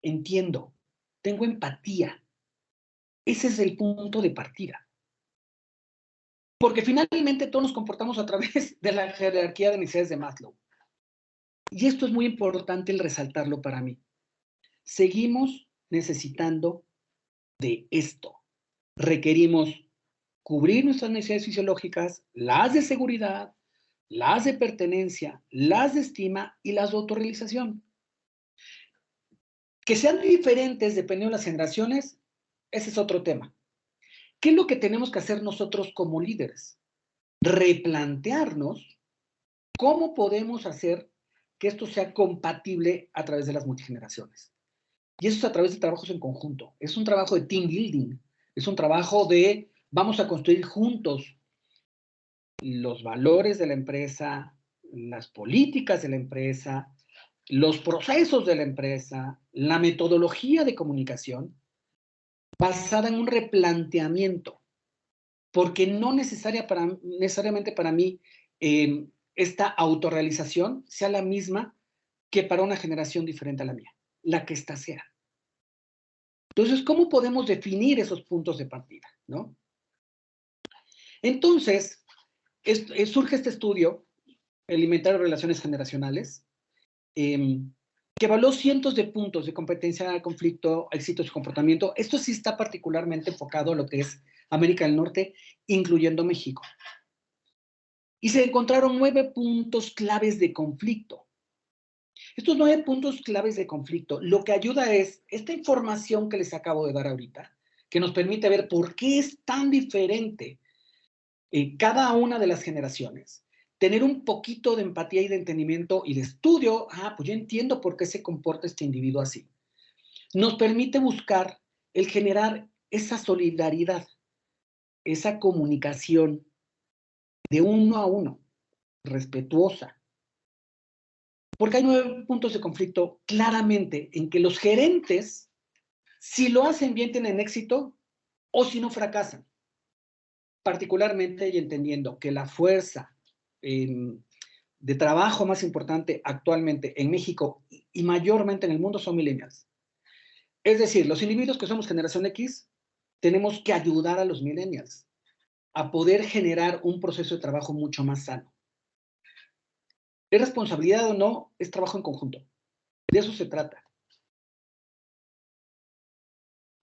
Entiendo. Tengo empatía. Ese es el punto de partida. Porque finalmente todos nos comportamos a través de la jerarquía de necesidades de Maslow. Y esto es muy importante el resaltarlo para mí. Seguimos necesitando de esto. Requerimos cubrir nuestras necesidades fisiológicas, las de seguridad, las de pertenencia, las de estima y las de autorrealización. Que sean diferentes dependiendo de las generaciones, ese es otro tema. ¿Qué es lo que tenemos que hacer nosotros como líderes? Replantearnos cómo podemos hacer que esto sea compatible a través de las multigeneraciones. Y eso es a través de trabajos en conjunto. Es un trabajo de team building. Es un trabajo de vamos a construir juntos los valores de la empresa, las políticas de la empresa, los procesos de la empresa, la metodología de comunicación, basada en un replanteamiento, porque no necesariamente para mí esta autorrealización sea la misma que para una generación diferente a la mía, la que ésta sea. Entonces, ¿cómo podemos definir esos puntos de partida, ¿no? Entonces, surge este estudio, el Inventario de Relaciones Generacionales, que evaluó cientos de puntos de competencia, conflicto, éxitos y comportamiento. Esto sí está particularmente enfocado a lo que es América del Norte, incluyendo México. Y se encontraron 9 puntos claves de conflicto. Estos 9 puntos claves de conflicto, lo que ayuda es esta información que les acabo de dar ahorita, que nos permite ver por qué es tan diferente cada una de las generaciones, tener un poquito de empatía y de entendimiento y de estudio, pues yo entiendo por qué se comporta este individuo así. Nos permite buscar el generar esa solidaridad, esa comunicación de uno a uno, respetuosa. Porque hay 9 puntos de conflicto claramente en que los gerentes, si lo hacen bien, tienen éxito o si no fracasan. Particularmente y entendiendo que la fuerza de trabajo más importante actualmente en México y mayormente en el mundo son millennials. Es decir, los individuos que somos generación X tenemos que ayudar a los millennials a poder generar un proceso de trabajo mucho más sano. ¿Es responsabilidad o no? Es trabajo en conjunto. De eso se trata.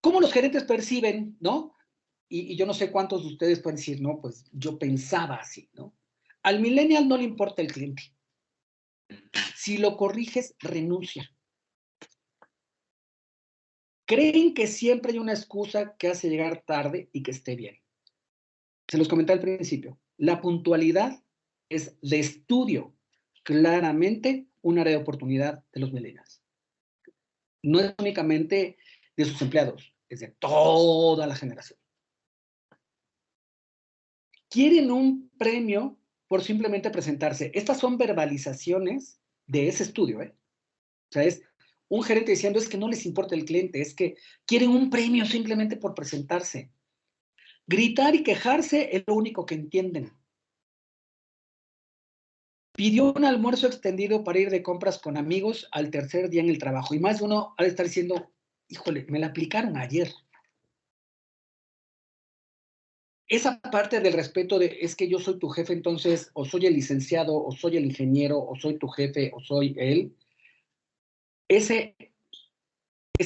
¿Cómo los gerentes perciben, no? Y yo no sé cuántos de ustedes pueden decir, no, pues yo pensaba así, ¿no? Al millennial no le importa el cliente. Si lo corriges, renuncia. Creen que siempre hay una excusa que hace llegar tarde y que esté bien. Se los comenté al principio. La puntualidad es de estudio claramente un área de oportunidad de los millennials. No es únicamente de sus empleados, es de toda la generación. Quieren un premio por simplemente presentarse. Estas son verbalizaciones de ese estudio, ¿eh? O sea, es un gerente diciendo, es que no les importa el cliente, es que quieren un premio simplemente por presentarse. Gritar y quejarse es lo único que entienden. Pidió un almuerzo extendido para ir de compras con amigos al tercer día en el trabajo. Y más de uno ha de estar diciendo, híjole, me la aplicaron ayer. Esa parte del respeto de, es que yo soy tu jefe, entonces, o soy el licenciado, o soy el ingeniero, o soy tu jefe, o soy él, ese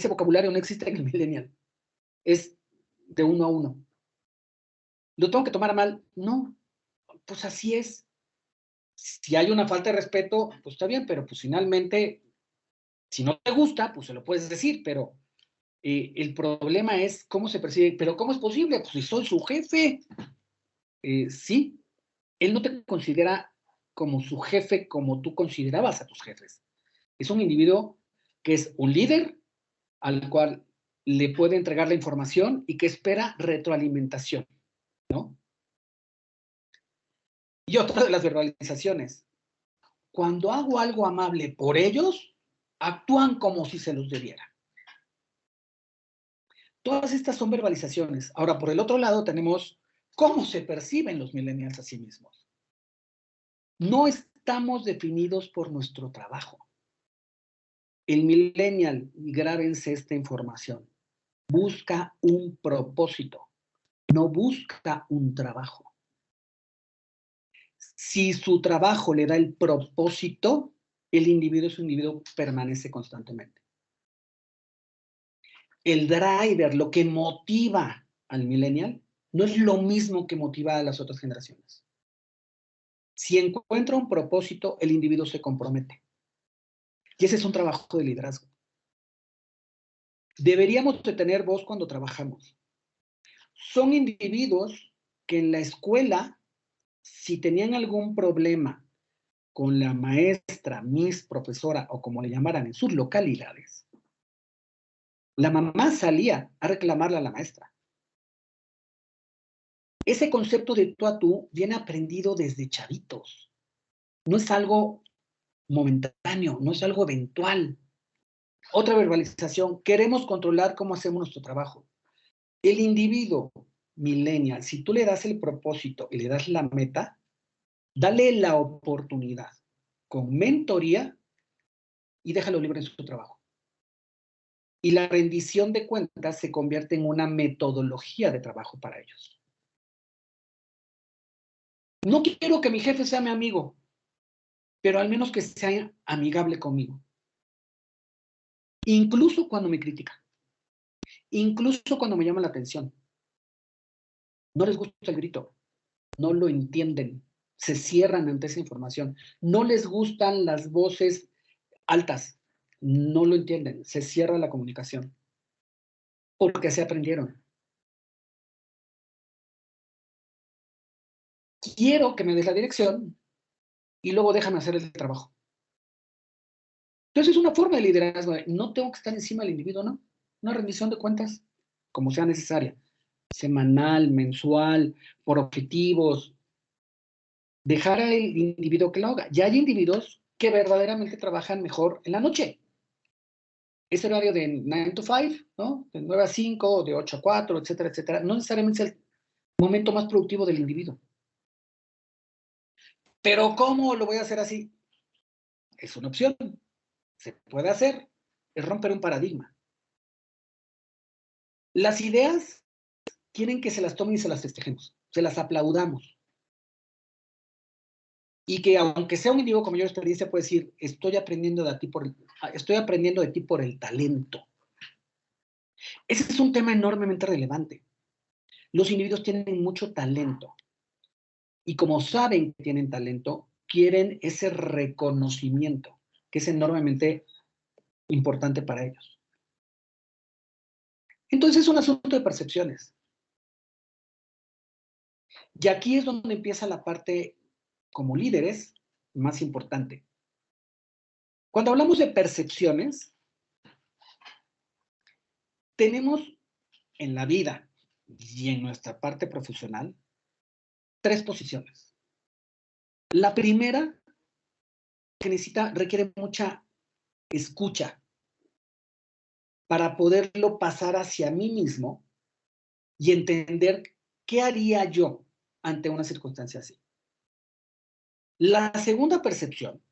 vocabulario no existe en el millennial. Es de uno a uno. ¿Lo tengo que tomar a mal? No, pues así es. Si hay una falta de respeto, pues está bien, pero pues finalmente, si no te gusta, pues se lo puedes decir, pero el problema es cómo se percibe. ¿Pero cómo es posible? Pues si soy su jefe. Sí, él no te considera como su jefe como tú considerabas a tus jefes. Es un individuo que es un líder al cual le puede entregar la información y que espera retroalimentación, ¿no? Y otra de las verbalizaciones, cuando hago algo amable por ellos, actúan como si se los debiera. Todas estas son verbalizaciones. Ahora, por el otro lado, tenemos cómo se perciben los millennials a sí mismos. No estamos definidos por nuestro trabajo. El millennial, grábense esta información, busca un propósito, no busca un trabajo. Si su trabajo le da el propósito, el individuo es un individuo permanece constantemente. El driver, lo que motiva al millennial, no es lo mismo que motiva a las otras generaciones. Si encuentra un propósito, el individuo se compromete. Y ese es un trabajo de liderazgo. Deberíamos de tener voz cuando trabajamos. Son individuos que en la escuela, si tenían algún problema con la maestra, miss, profesora o como le llamaran en sus localidades, la mamá salía a reclamarle a la maestra. Ese concepto de tú a tú viene aprendido desde chavitos. No es algo momentáneo, no es algo eventual. Otra verbalización, queremos controlar cómo hacemos nuestro trabajo. El individuo millennial, si tú le das el propósito y le das la meta, dale la oportunidad con mentoría y déjalo libre en su trabajo. Y la rendición de cuentas se convierte en una metodología de trabajo para ellos. No quiero que mi jefe sea mi amigo, pero al menos que sea amigable conmigo. Incluso cuando me critica, incluso cuando me llama la atención. No les gusta el grito, no lo entienden, se cierran ante esa información. No les gustan las voces altas, no lo entienden, se cierra la comunicación. Porque se aprendieron. Quiero que me des la dirección y luego déjame hacer el trabajo. Entonces es una forma de liderazgo. No tengo que estar encima del individuo, ¿no? Una rendición de cuentas, como sea necesaria. Semanal, mensual, por objetivos. Dejar al individuo que lo haga. Ya hay individuos que verdaderamente trabajan mejor en la noche. Ese horario de 9 to 5, ¿no? De 9 a 5, de 8 a 4, etcétera, etcétera. No necesariamente es el momento más productivo del individuo. Pero ¿cómo lo voy a hacer así? Es una opción. Se puede hacer. Es romper un paradigma. Las ideas quieren que se las tomen y se las festejemos, se las aplaudamos. Y que aunque sea un individuo con mayor experiencia, puede decir, estoy aprendiendo de ti por el talento. Ese es un tema enormemente relevante. Los individuos tienen mucho talento. Y como saben que tienen talento, quieren ese reconocimiento, que es enormemente importante para ellos. Entonces es un asunto de percepciones. Y aquí es donde empieza la parte, como líderes, más importante. Cuando hablamos de percepciones, tenemos en la vida y en nuestra parte profesional 3 posiciones. La primera, que requiere mucha escucha para poderlo pasar hacia mí mismo y entender qué haría yo ante una circunstancia así. La segunda percepción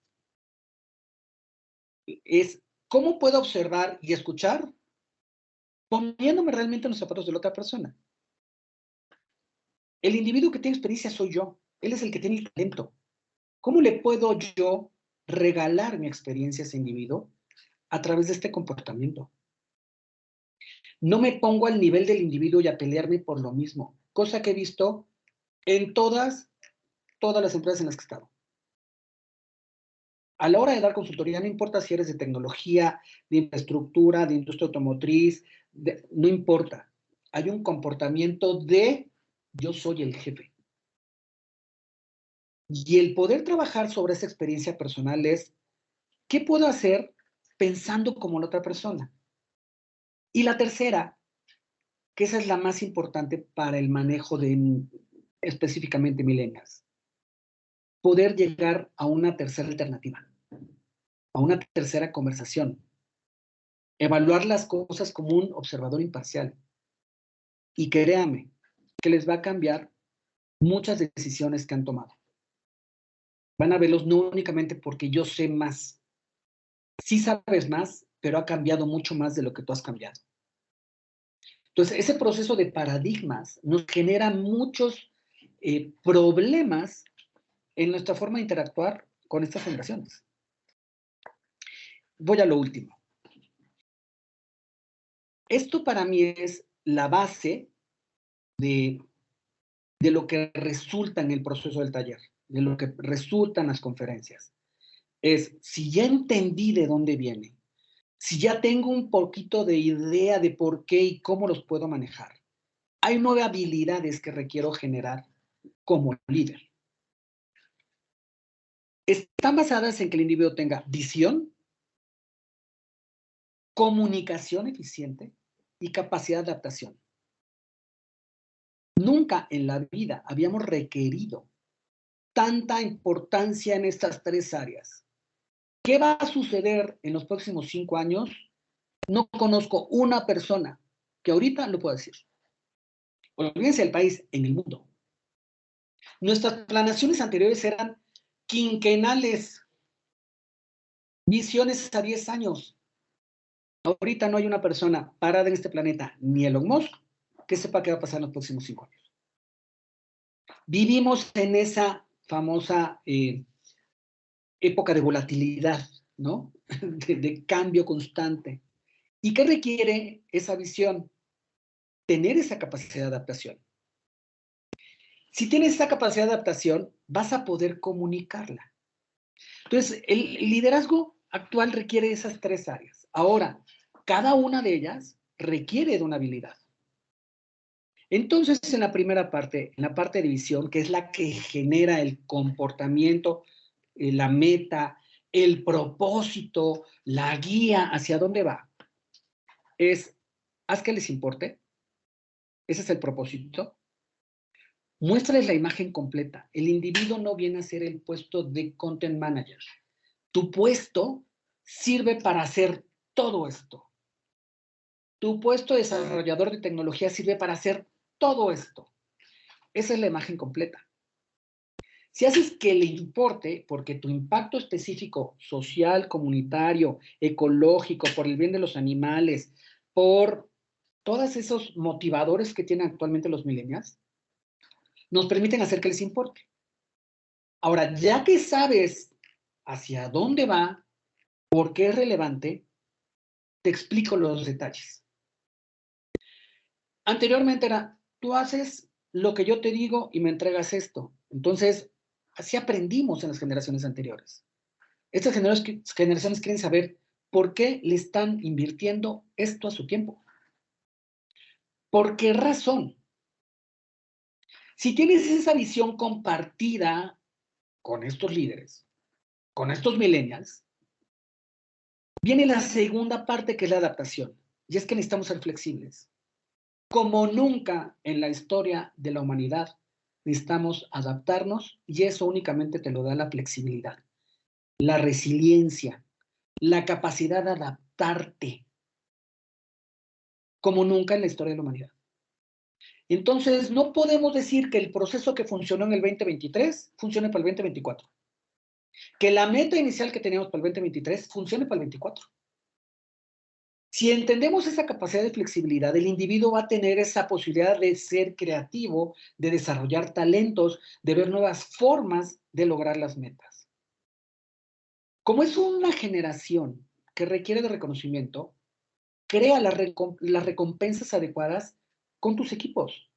es cómo puedo observar y escuchar poniéndome realmente en los zapatos de la otra persona. El individuo que tiene experiencia soy yo. Él es el que tiene el talento. ¿Cómo le puedo yo regalar mi experiencia a ese individuo a través de este comportamiento? No me pongo al nivel del individuo y a pelearme por lo mismo, cosa que he visto en todas las empresas en las que he estado. A la hora de dar consultoría, no importa si eres de tecnología, de infraestructura, de industria automotriz, no importa. Hay un comportamiento de yo soy el jefe. Y el poder trabajar sobre esa experiencia personal es, ¿qué puedo hacer pensando como la otra persona? Y la tercera, que esa es la más importante para el manejo de específicamente millennials, poder llegar a una tercera alternativa, a una tercera conversación, evaluar las cosas como un observador imparcial. Y créame que les va a cambiar muchas decisiones que han tomado. Van a verlos no únicamente porque yo sé más. Sí sabes más, pero ha cambiado mucho más de lo que tú has cambiado. Entonces, ese proceso de paradigmas nos genera muchos problemas en nuestra forma de interactuar con estas generaciones. Voy a lo último. Esto para mí es la base de lo que resulta en el proceso del taller, de lo que resultan las conferencias. Es, si ya entendí de dónde viene, si ya tengo un poquito de idea de por qué y cómo los puedo manejar, hay 9 habilidades que requiero generar como líder. Están basadas en que el individuo tenga visión, comunicación eficiente y capacidad de adaptación. Nunca en la vida habíamos requerido tanta importancia en estas 3 áreas. ¿Qué va a suceder en los próximos 5 años? No conozco una persona que ahorita lo pueda decir. Olvídense del país, en el mundo. Nuestras planeaciones anteriores eran quinquenales, visiones a 10 años. Ahorita no hay una persona parada en este planeta, ni Elon Musk, que sepa qué va a pasar en los próximos 5 años. Vivimos en esa famosa época de volatilidad, ¿no? de cambio constante. ¿Y qué requiere esa visión? Tener esa capacidad de adaptación. Si tienes esa capacidad de adaptación, vas a poder comunicarla. Entonces, el liderazgo actual requiere esas 3 áreas. Ahora, cada una de ellas requiere de una habilidad. Entonces, en la primera parte, en la parte de visión, que es la que genera el comportamiento, la meta, el propósito, la guía hacia dónde va, es, haz que les importe. Ese es el propósito. Muéstrales la imagen completa. El individuo no viene a ser el puesto de content manager. Tu puesto sirve para hacer todo esto. Tu puesto de desarrollador de tecnología sirve para hacer todo esto. Esa es la imagen completa. Si haces que le importe, porque tu impacto específico, social, comunitario, ecológico, por el bien de los animales, por todos esos motivadores que tienen actualmente los millennials, nos permiten hacer que les importe. Ahora, ya que sabes hacia dónde va, por qué es relevante, te explico los detalles. Anteriormente era, tú haces lo que yo te digo y me entregas esto. Entonces, así aprendimos en las generaciones anteriores. Estas generaciones quieren saber por qué le están invirtiendo esto a su tiempo. ¿Por qué razón? Si tienes esa visión compartida con estos líderes, con estos millennials, Viene la segunda parte, que es la adaptación. Y es que necesitamos ser flexibles. Como nunca en la historia de la humanidad, necesitamos adaptarnos, y eso únicamente te lo da la flexibilidad, la resiliencia, la capacidad de adaptarte, como nunca en la historia de la humanidad. Entonces, no podemos decir que el proceso que funcionó en el 2023 funcione para el 2024. Que la meta inicial que teníamos para el 2023 funcione para el 24. Si entendemos esa capacidad de flexibilidad, el individuo va a tener esa posibilidad de ser creativo, de desarrollar talentos, de ver nuevas formas de lograr las metas. Como es una generación que requiere de reconocimiento, crea las recompensas adecuadas con tus equipos.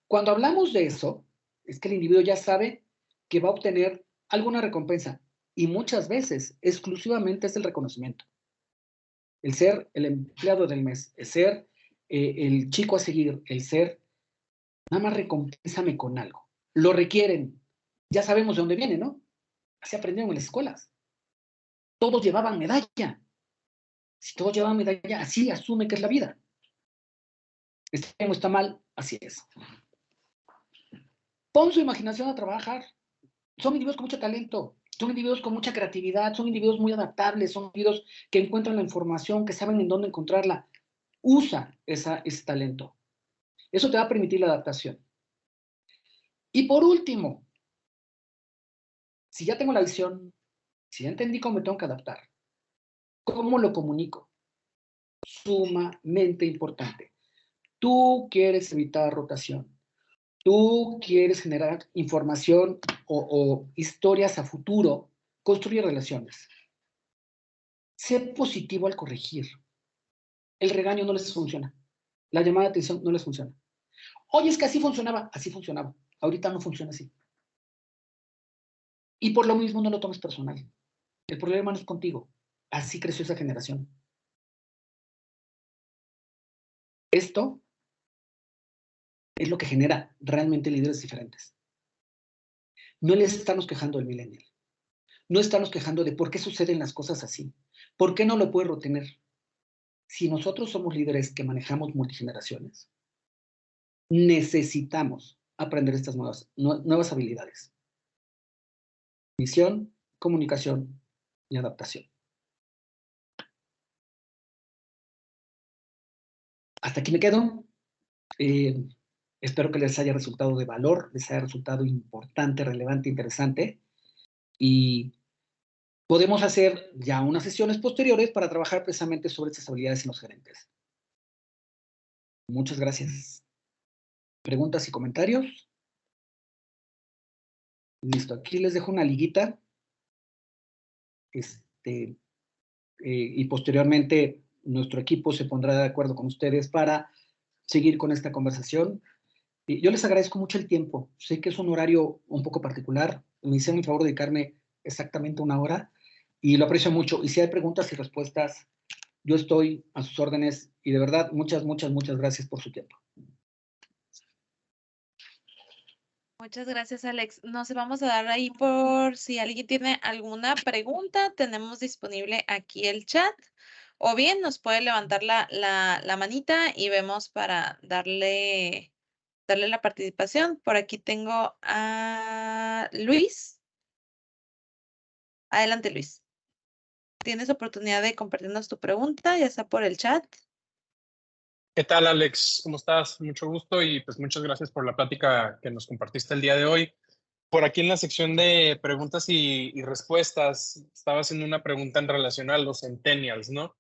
Cuando hablamos de eso, es que el individuo ya sabe que va a obtener alguna recompensa, y muchas veces exclusivamente es el reconocimiento. El ser el empleado del mes, el ser el chico a seguir, el ser, nada más recompénsame con algo. Lo requieren. Ya sabemos de dónde viene, ¿no? Así aprendieron en las escuelas. Todos llevaban medalla. Si todos llevaban medalla, así asume que es la vida. Está bien o está mal, así es. Pon su imaginación a trabajar. Son individuos con mucho talento, son individuos con mucha creatividad, son individuos muy adaptables, son individuos que encuentran la información, que saben en dónde encontrarla. Usa ese talento. Eso te va a permitir la adaptación. Y por último, si ya tengo la visión, si ya entendí cómo me tengo que adaptar, ¿cómo lo comunico? Sumamente importante. Tú quieres evitar rotación. Tú quieres generar información o historias a futuro. Construye relaciones. Sé positivo al corregir. El regaño no les funciona. La llamada de atención no les funciona. Oye, es que así funcionaba. Así funcionaba. Ahorita no funciona así. Y por lo mismo no lo tomes personal. El problema no es contigo. Así creció esa generación. Esto es lo que genera realmente líderes diferentes. No les estamos quejando del millennial. No estamos quejando de por qué suceden las cosas así. ¿Por qué no lo puedo retener? Si nosotros somos líderes que manejamos multigeneraciones, necesitamos aprender estas nuevas habilidades. Visión, comunicación y adaptación. Hasta aquí me quedo. Espero que les haya resultado de valor, les haya resultado importante, relevante, interesante. Y podemos hacer ya unas sesiones posteriores para trabajar precisamente sobre estas habilidades en los gerentes. Muchas gracias. ¿Preguntas y comentarios? Listo, aquí les dejo una liguita. Y posteriormente nuestro equipo se pondrá de acuerdo con ustedes para seguir con esta conversación. Y yo les agradezco mucho el tiempo. Sé que es un horario un poco particular. Me hicieron el favor de dedicarme exactamente una hora y lo aprecio mucho. Y si hay preguntas y respuestas, yo estoy a sus órdenes. Y de verdad, muchas, muchas, muchas gracias por su tiempo. Muchas gracias, Alex. Nos vamos a dar ahí por si alguien tiene alguna pregunta. Tenemos disponible aquí el chat. O bien nos puede levantar la manita y vemos para darle la participación. Por aquí tengo a Luis. Adelante, Luis. Tienes oportunidad de compartirnos tu pregunta, ya sea por el chat. ¿Qué tal, Alex? ¿Cómo estás? Mucho gusto y pues muchas gracias por la plática que nos compartiste el día de hoy. Por aquí en la sección de preguntas y respuestas, estaba haciendo una pregunta en relación a los centennials, ¿no?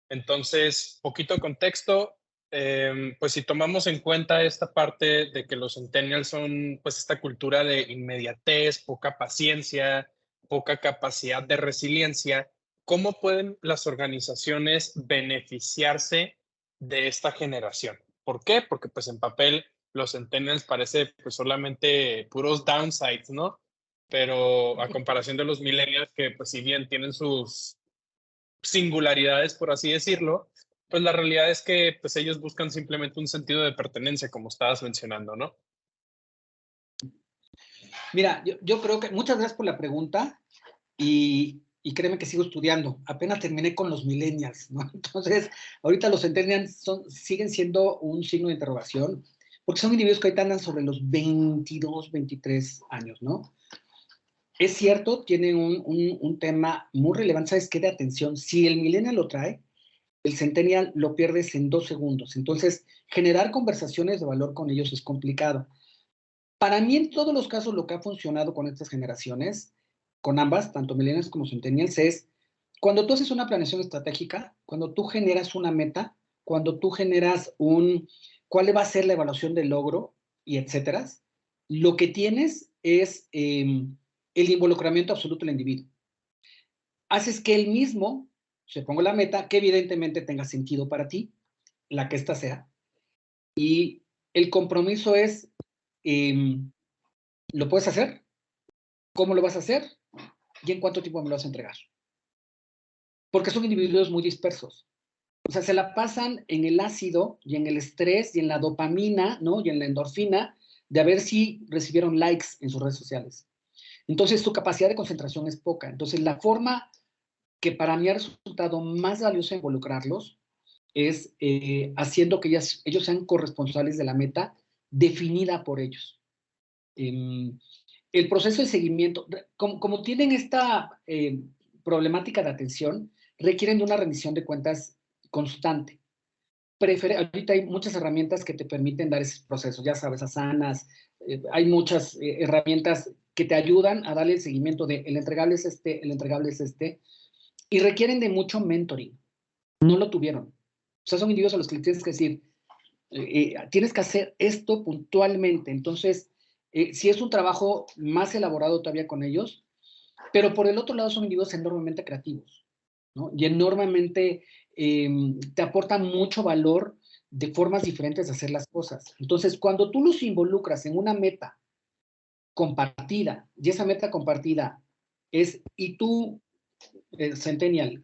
Entonces, poquito contexto, pues si tomamos en cuenta esta parte de que los centennials son pues esta cultura de inmediatez, poca paciencia, poca capacidad de resiliencia, ¿cómo pueden las organizaciones beneficiarse de esta generación? ¿Por qué? Porque pues en papel los centennials parece pues solamente puros downsides, ¿no? Pero a comparación de los millennials que pues si bien tienen sus singularidades, por así decirlo, pues la realidad es que pues ellos buscan simplemente un sentido de pertenencia, como estabas mencionando, ¿no? Mira, yo creo que muchas gracias por la pregunta y y créeme que sigo estudiando, apenas terminé con los millennials, ¿no? Entonces, ahorita los centennials siguen siendo un signo de interrogación, porque son individuos que ahorita andan sobre los 22, 23 años, ¿no? Es cierto, tienen un tema muy relevante, ¿sabes qué? De atención. Si el millennial lo trae, el centennial lo pierdes en 2 segundos. Entonces, generar conversaciones de valor con ellos es complicado. Para mí, en todos los casos, lo que ha funcionado con estas generaciones, con ambas, tanto millennials como centennials, es cuando tú haces una planeación estratégica, cuando tú generas una meta, cuando tú generas cuál va a ser la evaluación del logro y etcétera, lo que tienes es el involucramiento absoluto del individuo. Haces que él mismo se ponga la meta, que evidentemente tenga sentido para ti, la que ésta sea, y el compromiso es, ¿lo puedes hacer? ¿Cómo lo vas a hacer? ¿Y en cuánto tiempo me lo vas a entregar? Porque son individuos muy dispersos. O sea, se la pasan en el ácido y en el estrés y en la dopamina, ¿no? Y en la endorfina de a ver si recibieron likes en sus redes sociales. Entonces, su capacidad de concentración es poca. Entonces, la forma que para mí ha resultado más valiosa involucrarlos es haciendo que ellos sean corresponsables de la meta definida por ellos. El proceso de seguimiento, como tienen esta problemática de atención, requieren de una rendición de cuentas constante. Ahorita hay muchas herramientas que te permiten dar ese proceso, ya sabes, Asanas, hay muchas herramientas que te ayudan a darle el seguimiento de el entregable es este, el entregable es este, y requieren de mucho mentoring. No lo tuvieron. O sea, son individuos a los que tienes que decir, tienes que hacer esto puntualmente. Entonces, sí es un trabajo más elaborado todavía con ellos, pero por el otro lado son individuos enormemente creativos, ¿no? Y enormemente te aportan mucho valor de formas diferentes de hacer las cosas. Entonces, cuando tú los involucras en una meta compartida, y esa meta compartida es, y tú, Centennial,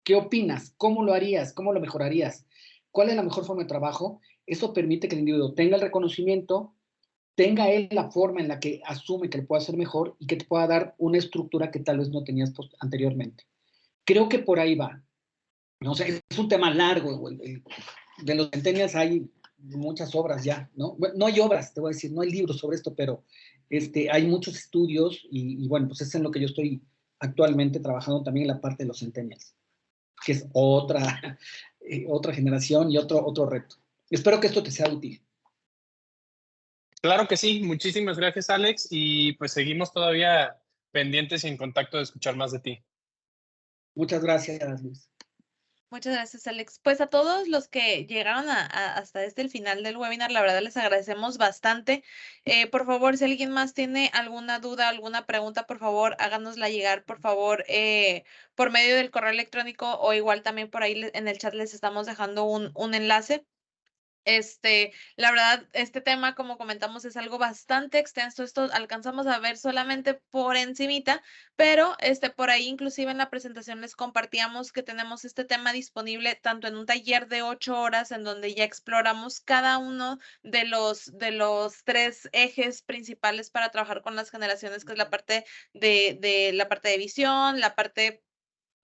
¿qué opinas? ¿Cómo lo harías? ¿Cómo lo mejorarías? ¿Cuál es la mejor forma de trabajo? Eso permite que el individuo tenga el reconocimiento, tenga él la forma en la que asume que le puede hacer mejor y que te pueda dar una estructura que tal vez no tenías anteriormente. Creo que por ahí va. No sé, es un tema largo. De los centennials hay muchas obras ya, ¿no? Bueno, no hay obras, te voy a decir, no hay libros sobre esto, pero hay muchos estudios y bueno, pues es en lo que yo estoy actualmente trabajando también en la parte de los centennials, que es otra generación y otro reto. Espero que esto te sea útil. Claro que sí, muchísimas gracias, Alex, y pues seguimos todavía pendientes y en contacto de escuchar más de ti. Muchas gracias, Luis. Muchas gracias, Alex. Pues a todos los que llegaron hasta el final del webinar, la verdad les agradecemos bastante. Por favor, si alguien más tiene alguna duda, alguna pregunta, por favor, háganosla llegar, por favor, por medio del correo electrónico o igual también por ahí en el chat les estamos dejando un enlace. La verdad, este tema, como comentamos, es algo bastante extenso. Esto alcanzamos a ver solamente por encimita, pero por ahí inclusive en la presentación les compartíamos que tenemos este tema disponible tanto en un taller de 8 horas en donde ya exploramos cada uno de los 3 ejes principales para trabajar con las generaciones, que es la parte de la parte de visión, la parte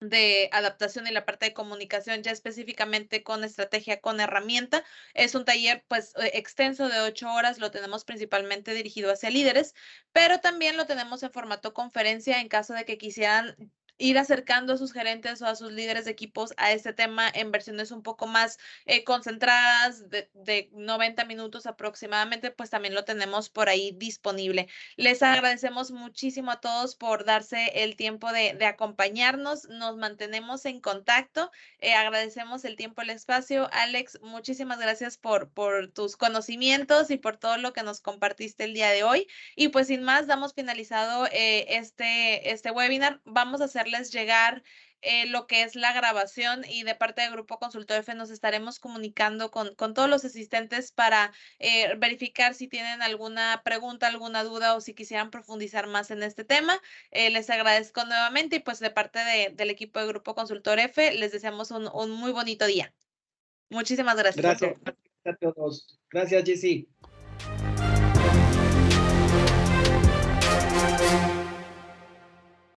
de adaptación y la parte de comunicación, ya específicamente con estrategia, con herramienta. Es un taller pues extenso de 8 horas, lo tenemos principalmente dirigido hacia líderes, pero también lo tenemos en formato conferencia en caso de que quisieran ir acercando a sus gerentes o a sus líderes de equipos a este tema en versiones un poco más concentradas de 90 minutos aproximadamente, pues también lo tenemos por ahí disponible. Les agradecemos muchísimo a todos por darse el tiempo de acompañarnos. Nos mantenemos en contacto. Agradecemos el tiempo, el espacio. Alex, muchísimas gracias por tus conocimientos y por todo lo que nos compartiste el día de hoy. Y pues sin más, damos finalizado este webinar. Vamos a hacerles llegar lo que es la grabación y de parte del Grupo Consultor F nos estaremos comunicando con todos los asistentes para verificar si tienen alguna pregunta, alguna duda o si quisieran profundizar más en este tema. Les agradezco nuevamente y pues de parte del equipo de Grupo Consultor F les deseamos un muy bonito día. Muchísimas gracias. Gracias a todos. Gracias, Jessy.